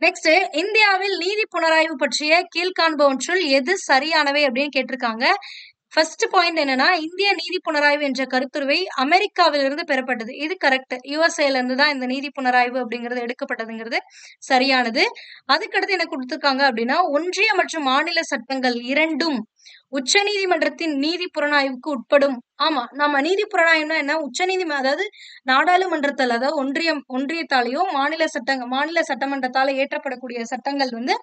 நெக்ஸ்ட், இந்தியாவில் நீதி புனராய்வு பற்றிய கீழ்காண்பவற்றுள் எது சரியானவை அப்படின்னு கேட்டிருக்காங்க. ஃபர்ஸ்ட் பாயிண்ட் என்னன்னா இந்திய நீதி புனராய்வு என்ற கருத்துருவை அமெரிக்காவிலிருந்து பெறப்பட்டது. இது கரெக்ட். யுஎஸ்ஏல இருந்து தான் இந்த நீதி புனராய்வு அப்படிங்கிறது எடுக்கப்பட்டதுங்கிறது சரியானது. அதுக்கடுத்து என்ன கொடுத்திருக்காங்க அப்படின்னா ஒன்றிய மற்றும் மாநில சட்டங்கள் இரண்டும் உச்ச நீதிமன்றத்தின் நீதி புலனாய்வுக்கு உட்படும். ஆமா, நம்ம நீதி புலனாய்வுனா என்ன, அதாவது நாடாளுமன்றத்தால், அதாவது ஒன்றியத்தாலேயோ மாநில சட்டமன்றத்தால ஏற்றப்படக்கூடிய சட்டங்கள் வந்து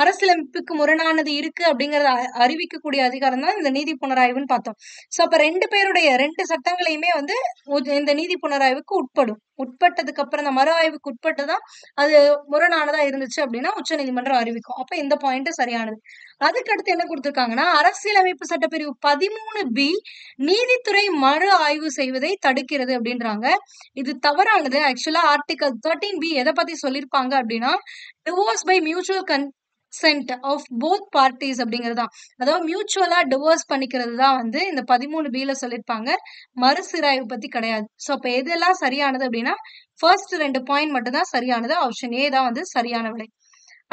அரசியலமைப்புக்கு முரணானது இருக்கு அப்படிங்கறத அறிவிக்கக்கூடிய அதிகாரம் தான் இந்த நீதி புனராய்வுன்னு பார்த்தோம். சோ அப்ப 2 சட்டங்களையுமே வந்து இந்த நீதி புனராய்வுக்கு உட்பட்டதுக்கு அப்புறம் இந்த மறு ஆய்வுக்கு உட்பட்டுதான் அது முரணானதா இருந்துச்சு அப்படின்னா உச்ச நீதிமன்றம் அறிவிக்கும். அப்ப இந்த பாயிண்ட் சரியானது. அதுக்கடுத்து என்ன கொடுத்திருக்காங்கன்னா அரசியலமைப்பு சட்டப்பிரிவு 13B நீதித்துறை மறு ஆய்வு செய்வதை தடுக்கிறது அப்படின்றாங்க. இது தவறானது. ஆக்சுவலா ஆர்டிகல் 13B எதை பத்தி சொல்லியிருப்பாங்க அப்படின்னா divorce by mutual consent of both parties அப்படிங்கறதுதான். அதாவது மியூச்சுவலா டிவோர்ஸ் பண்ணிக்கிறது தான் வந்து இந்த 13B சொல்லியிருப்பாங்க. மறுசீராய்வு பத்தி கிடையாது. சோ அப்ப எதெல்லாம் சரியானது அப்படின்னா ஃபர்ஸ்ட் 2 பாயிண்ட் மட்டும் தான் சரியானது. ஆப்ஷன் ஏ தான் வந்து சரியான விடை.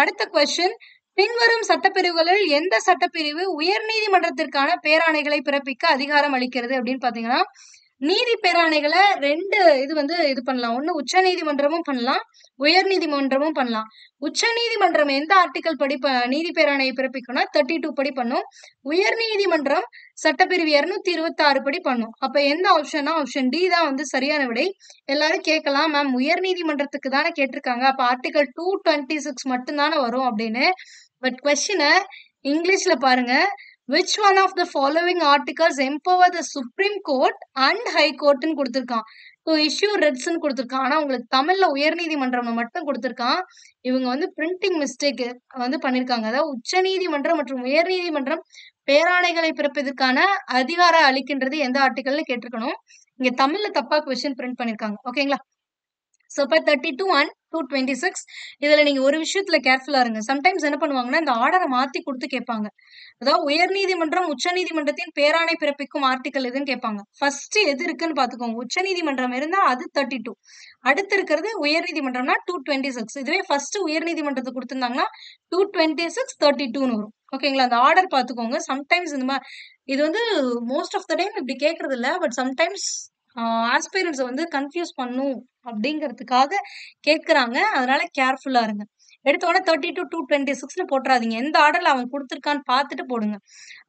அடுத்த கொஸ்டின், பின்வரும் சட்டப்பிரிவுகளில் எந்த சட்டப்பிரிவு உயர்நீதிமன்றத்திற்கான பேராணைகளை பிறப்பிக்க அதிகாரம் அளிக்கிறது அப்படின்னு பாத்தீங்கன்னா நீதி பேராணைகளை 2 இது பண்ணலாம். ஒண்ணு உச்ச நீதிமன்றமும் பண்ணலாம், உயர் நீதிமன்றமும் பண்ணலாம். உச்ச நீதிமன்றம் எந்த ஆர்டிகல் படி நீதி பேராணையை பிறப்பிக்கணும்னா 32 படி பண்ணும். உயர் நீதிமன்றம் சட்டப்பிரிவு 226 படி பண்ணும். அப்ப எந்த ஆப்ஷன்னா ஆப்ஷன் டி தான் வந்து சரியான விடை. எல்லாரும் கேட்கலாம், மேம் உயர் நீதிமன்றத்துக்கு தானே கேட்டிருக்காங்க, அப்ப ஆர்டிகல் 226 மட்டும் தானே வரும் அப்படின்னு. பட் கொஸ்டினை இங்கிலீஷ்ல பாருங்க. Which one of the following articles empower the Supreme Court and High Court ன்னு கொடுத்திருக்கான். to issue writs ன்னு கொடுத்திருக்கான். ஆனா உங்களுக்கு தமிழ்ல உயர்நீதிமன்றம் மட்டும் கொடுத்திருக்கான். இவங்க வந்து பிரிண்டிங் மிஸ்டேக் வந்து பண்ணிருக்காங்க. அதாவது உச்ச நீதிமன்றம் மற்றும் உயர் நீதிமன்றம் பேராணைகளை பிறப்பதற்கான அதிகாரம் அளிக்கின்றது எந்த ஆர்டிகல்னு கேட்டிருக்கணும். இங்க தமிழ்ல தப்பா கொஸ்டின் பிரிண்ட் பண்ணிருக்காங்க. ஓகேங்களா? சோ இப்ப 32 and 226 இதுல நீங்க ஒரு விஷயத்துல கேர்ஃபுல்லா இருங்க. சம்டைம்ஸ் என்ன பண்ணுவாங்கன்னா இந்த ஆர்டரை மாத்தி கொடுத்து கேட்பாங்க. அதாவது உயர் நீதிமன்றம் உச்ச நீதிமன்றத்தின் பேராணை பிறப்பிக்கும் ஆர்டிகல் எதுன்னு கேட்பாங்க. ஃபர்ஸ்ட் எது இருக்குன்னு பாத்துக்கோங்க. உச்ச நீதிமன்றம் இருந்தா அது 32, அடுத்து இருக்கிறது உயர் நீதிமன்றம்னா 226. இதுவே ஃபர்ஸ்ட் உயர் நீதிமன்றத்துக்கு கொடுத்திருந்தாங்கன்னா 226 32ன்னு வரும். ஓகேங்களா? அந்த ஆர்டர் பாத்துக்கோங்க. சம்டைம்ஸ் இந்த மாதிரி இது வந்து மோஸ்ட் ஆஃப் த டைம் இப்படி கேட்கறது இல்ல, பட் சம்டைம்ஸ் ஆஸ்பைரன்ஸ் வந்து கன்ஃபியூஸ் பண்ணும் அப்படிங்கிறதுக்காக கேட்கறாங்க. அதனால கேர்ஃபுல்லா இருங்க. எடுத்தோடனே 32 to 226ன்னு போட்டுறாதீங்க. எந்த ஆர்டர்ல அவன் குடுத்திருக்கான்னு பார்த்துட்டு போடுங்க.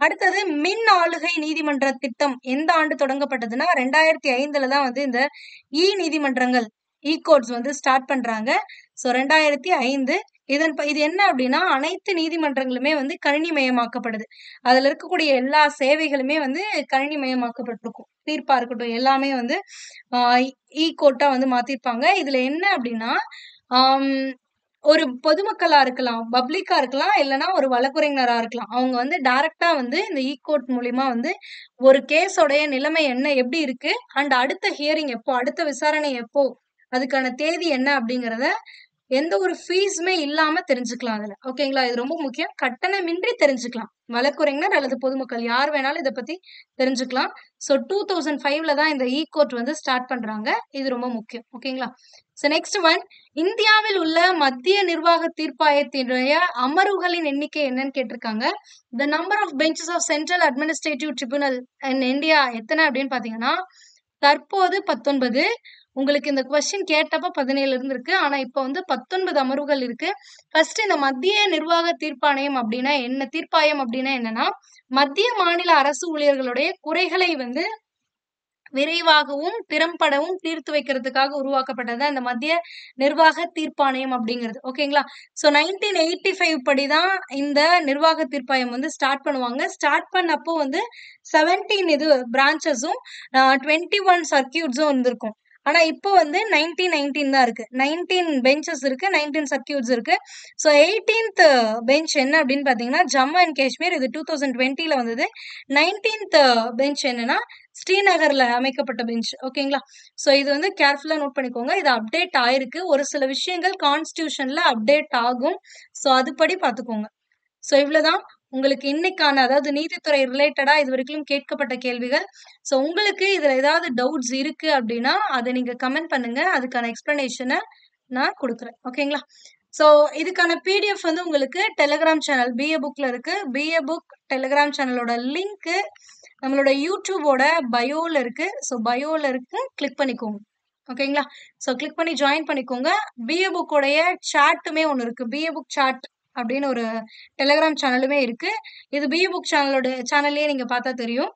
அடுத்தது மின் ஆளுகை நீதிமன்ற திட்டம் எந்த ஆண்டு தொடங்கப்பட்டதுன்னா 2005ல தான் வந்து இந்த நீதிமன்றங்கள் கோர்ட்ஸ் வந்து ஸ்டார்ட் பண்றாங்க. ஸோ 2005 இது என்ன அப்படின்னா அனைத்து நீதிமன்றங்களுமே வந்து கணினிமயமாக்கப்படுது. அதுல இருக்கக்கூடிய எல்லா சேவைகளுமே வந்து கணினிமயமாக்கப்பட்டிருக்கும். தீர்ப்பா இருக்கட்டும் எல்லாமே வந்து கோர்ட்டா வந்து மாத்திருப்பாங்க. இதுல என்ன அப்படின்னா ஒரு பொதுமக்களா இருக்கலாம், பப்ளிக்கா இருக்கலாம், இல்லைன்னா ஒரு வழக்குரைஞரா இருக்கலாம். அவங்க வந்து டைரக்டா வந்து இந்த கோர்ட் மூலியமா வந்து ஒரு கேஸோடைய நிலைமை என்ன எப்படி இருக்கு அண்ட் அடுத்த ஹியரிங் எப்போ, அடுத்த விசாரணை எப்போ, அதுக்கான தேதி என்ன அப்படிங்கறத எந்த ஒரு ஃபீஸுமே இல்லாம தெரிஞ்சுக்கலாம் அதுல. ஓகேங்களா? இது ரொம்ப முக்கியம். கட்டணமின்றி தெரிஞ்சுக்கலாம். வழக்குரைஞர் அல்லது பொதுமக்கள் யார் வேணாலும் இதை பத்தி தெரிஞ்சுக்கலாம். ஸோ 2005ல தான் இந்த கோர்ட் வந்து ஸ்டார்ட் பண்றாங்க. இது ரொம்ப முக்கியம். ஓகேங்களா? ஸோ நெக்ஸ்ட் ஒன், இந்தியாவில் உள்ள மத்திய நிர்வாக தீர்ப்பாயத்தினுடைய அமர்வுகளின் எண்ணிக்கை என்னன்னு கேட்டிருக்காங்க. The number of benches of central administrative tribunal in India எத்தனை அப்படின்னு பாத்தீங்கன்னா தற்போது 19. உங்களுக்கு இந்த கொஸ்டின் கேட்டப்ப 17 இருந்திருக்கு. ஆனா இப்ப வந்து 19 அமர்வுகள் இருக்கு. ஃபர்ஸ்ட் இந்த மத்திய நிர்வாக தீர்ப்பாணையம் அப்படின்னா என்ன, தீர்ப்பாயம் அப்படின்னா என்னன்னா மத்திய மாநில அரசு ஊழியர்களுடைய குறைகளை வந்து விரைவாகவும் திறம்படவும் தீர்த்து வைக்கிறதுக்காக உருவாக்கப்பட்டது இந்த மத்திய நிர்வாக தீர்ப்பாணையம் அப்படிங்கிறது. ஓகேங்களா? ஸோ 1985 படிதான் இந்த நிர்வாக தீர்ப்பாயம் வந்து ஸ்டார்ட் பண்ணுவாங்க. ஸ்டார்ட் பண்ணப்போ வந்து 17 பிரான்ச்சஸும் 21 சர்க்கியூட்ஸும் இருந்திருக்கும். ஆனா இப்போ வந்து 19 தான் இருக்கு. 19 பெஞ்சஸ் இருக்கு, 19 சர்க்கியூட்ஸ் இருக்கு. ஸோ 18th பெஞ்ச் என்ன அப்படின்னு பாத்தீங்கன்னா ஜம்மு அண்ட் காஷ்மீர். இது 2020ல வந்தது. 19th பெஞ்ச் என்னன்னா ஸ்ரீநகர்ல அமைக்கப்பட்ட பெஞ்ச். ஓகேங்களா? ஸோ இது வந்து கேர்ஃபுல்லா நோட் பண்ணிக்கோங்க. இது அப்டேட் ஆயிருக்கு. ஒரு சில விஷயங்கள் கான்ஸ்டிடியூஷன்ல அப்டேட் ஆகும். ஸோ அதுபடி பாத்துக்கோங்க. ஸோ இவ்வளவுதான் உங்களுக்கு இன்னைக்கான, அதாவது நீதித்துறை ரிலேட்டடா இது வரைக்கும் கேட்கப்பட்ட கேள்விகள். ஸோ உங்களுக்கு இதுல ஏதாவது டவுட்ஸ் இருக்கு அப்படின்னா அதை நீங்க கமெண்ட் பண்ணுங்க. அதுக்கான எக்ஸ்பிளனேஷனை நான் கொடுக்குறேன். ஓகேங்களா? ஸோ இதுக்கான பிடிஎஃப் வந்து உங்களுக்கு டெலிகிராம் சேனல் பிஏ புக்ல இருக்கு. பிஏ புக் டெலிகிராம் சேனலோட லிங்க் நம்மளோட யூடியூபோட பயோல இருக்கு. ஸோ பயோல இருக்கு, கிளிக் பண்ணிக்கோங்க. ஓகேங்களா? ஸோ கிளிக் பண்ணி ஜாயின் பண்ணிக்கோங்க. பிஏ புக்கோடைய சாட்டுமே ஒன்று இருக்கு. பிஏ புக் சாட் அப்படின்னு ஒரு டெலிகிராம் சேனலுமே இருக்கு. இது பிஏ புக் சேனல்லே நீங்க பார்த்தா தெரியும்.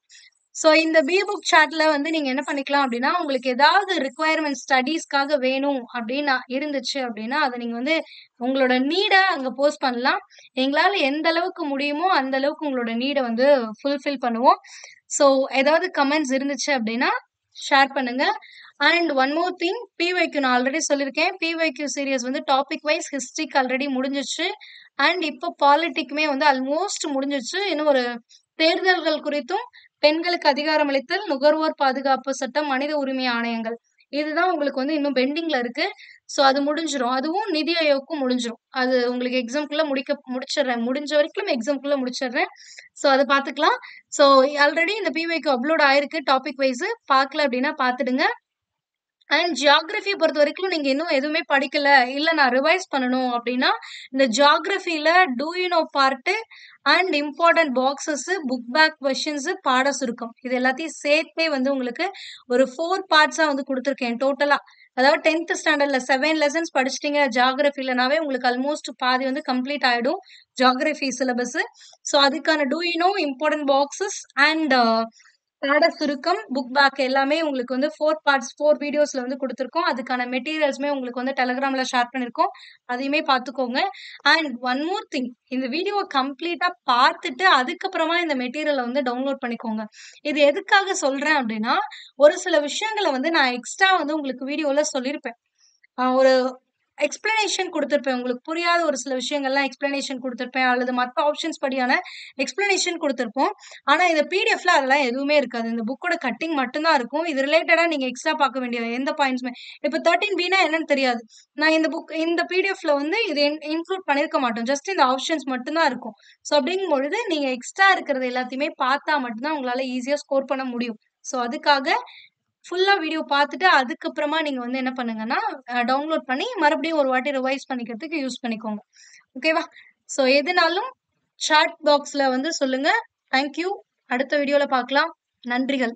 ஸோ இந்த பிஏ புக் சாட்ல வந்து நீங்க என்ன பண்ணிக்கலாம் அப்படின்னா உங்களுக்கு ஏதாவது ரிக்குவயர்மெண்ட் ஸ்டடீஸ்க்காக வேணும் அப்படின்னு இருந்துச்சு அப்படின்னா அதை நீங்க வந்து உங்களோட நீடை அங்க போஸ்ட் பண்ணலாம். எங்களால எந்த அளவுக்கு முடியுமோ அந்த அளவுக்கு உங்களோட நீடை வந்து ஃபுல்ஃபில் பண்ணுவோம். ஸோ ஏதாவது கமெண்ட்ஸ் இருந்துச்சு அப்படின்னா ஷேர் பண்ணுங்க. And one more thing, PYQ நான் ஆல்ரெடி சொல்லியிருக்கேன். பிவைக்யூ சீரியஸ் வந்து டாபிக் வைஸ் ஹிஸ்ட்ரிக்கு ஆல்ரெடி முடிஞ்சிச்சு. அண்ட் இப்போ பாலிட்டிக்குமே வந்து ஆல்மோஸ்ட் முடிஞ்சிச்சு. இன்னும் ஒரு தேர்தல்கள் குறித்தும் பெண்களுக்கு அதிகாரம் அளித்தல், நுகர்வோர் பாதுகாப்பு சட்டம், மனித உரிமை ஆணையங்கள், இதுதான் உங்களுக்கு வந்து இன்னும் பெண்டிங்ல இருக்கு. ஸோ அது முடிஞ்சிடும். அதுவும் நிதி ஆயோக்கும் முடிஞ்சிடும். அது உங்களுக்கு எக்ஸாம்குள்ள முடிச்சிடுறேன். முடிஞ்ச வரைக்கும் எக்ஸாம்குள்ள முடிச்சிடுறேன். ஸோ அதை பார்த்துக்கலாம். ஸோ ஆல்ரெடி இந்த பிவைக்கு அப்லோட் ஆயிருக்கு டாபிக் வைஸ். பார்க்கல அப்படின்னா பார்த்துடுங்க. அண்ட் ஜியாகிரபியை பொறுத்த வரைக்கும் நீங்க இன்னும் எதுவுமே படிக்கல, இல்ல நான் ரிவைஸ் பண்ணணும் அப்படின்னா இந்த ஜியாகிரபியில do you know part and important boxes, book back questions, பாட சுருக்கம், இது எல்லாத்தையும் சேர்த்தே வந்து உங்களுக்கு ஒரு 4 பார்ட்ஸா வந்து கொடுத்துருக்கேன் டோட்டலா. அதாவது 10th ஸ்டாண்டர்ட்ல 7 லெசன்ஸ் படிச்சிட்டீங்க ஜியாகிரபிலனாவே உங்களுக்கு ஆல்மோஸ்ட் பாதி வந்து கம்ப்ளீட் ஆயிடும் ஜியாகிரபி சிலபஸ். ஸோ அதுக்கான do you know, important boxes and பாட சுருக்கம், புக் பேக் எல்லாமே உங்களுக்கு வந்து 4 பார்ட்ஸ் 4 வீடியோஸ்ல வந்து கொடுத்துருக்கோம். அதுக்கான மெட்டீரியல்ஸ்மே உங்களுக்கு வந்து டெலிகிராம்ல ஷேர் பண்ணிருக்கோம். அதையுமே பார்த்துக்கோங்க. அண்ட் ஒன் மோர் திங், இந்த வீடியோவை கம்ப்ளீட்டா பார்த்துட்டு அதுக்கப்புறமா இந்த மெட்டீரியலை வந்து டவுன்லோட் பண்ணிக்கோங்க. இது எதுக்காக சொல்றேன் அப்படின்னா ஒரு சில விஷயங்களை வந்து நான் எக்ஸ்ட்ரா வந்து உங்களுக்கு வீடியோல சொல்லியிருப்பேன். ஒரு எக்ஸ்பிளனேஷன் கொடுத்துருப்பேன். உங்களுக்கு புரியாத ஒரு சில விஷயங்கள்லாம் எக்ஸ்பிளனேஷன் கொடுத்துருப்பேன். அல்லது மற்ற ஆப்ஷன்ஸ் படியான எக்ஸ்பிளனேஷன் கொடுத்துருப்போம். ஆனா இந்த பிடிஎஃப்ல அதெல்லாம் எதுவுமே இருக்காது. இந்த புக்கோட கட்டிங் மட்டும்தான் இருக்கும். இது ரிலேட்டடா நீங்க எக்ஸ்ட்ரா பார்க்க வேண்டிய எந்த பாயிண்ட்ஸுமே, இப்ப 13Bனா என்னன்னு தெரியாது. நான் இந்த பிடிஎஃப்ல வந்து இது இன்க்ளூட் பண்ணிருக்க மாட்டோம். ஜஸ்ட் இந்த ஆப்ஷன்ஸ் மட்டும்தான் இருக்கும். ஸோ அப்படிங்கும் பொழுது நீங்க எக்ஸ்ட்ரா இருக்கிறது எல்லாத்தையுமே பார்த்தா மட்டும்தான் உங்களால ஈஸியா ஸ்கோர் பண்ண முடியும். ஸோ அதுக்காக ஃபுல்லா வீடியோ பார்த்துட்டு அதுக்கப்புறமா நீங்க வந்து என்ன பண்ணுங்கன்னா டவுன்லோட் பண்ணி மறுபடியும் ஒரு வாட்டி ரிவைஸ் பண்ணிக்கிறதுக்கு யூஸ் பண்ணிக்கோங்க. ஓகேவா? ஸோ எதுனாலும் சாட் பாக்ஸ்ல வந்து சொல்லுங்க. தேங்க்யூ. அடுத்த வீடியோல பார்க்கலாம். நன்றிகள்.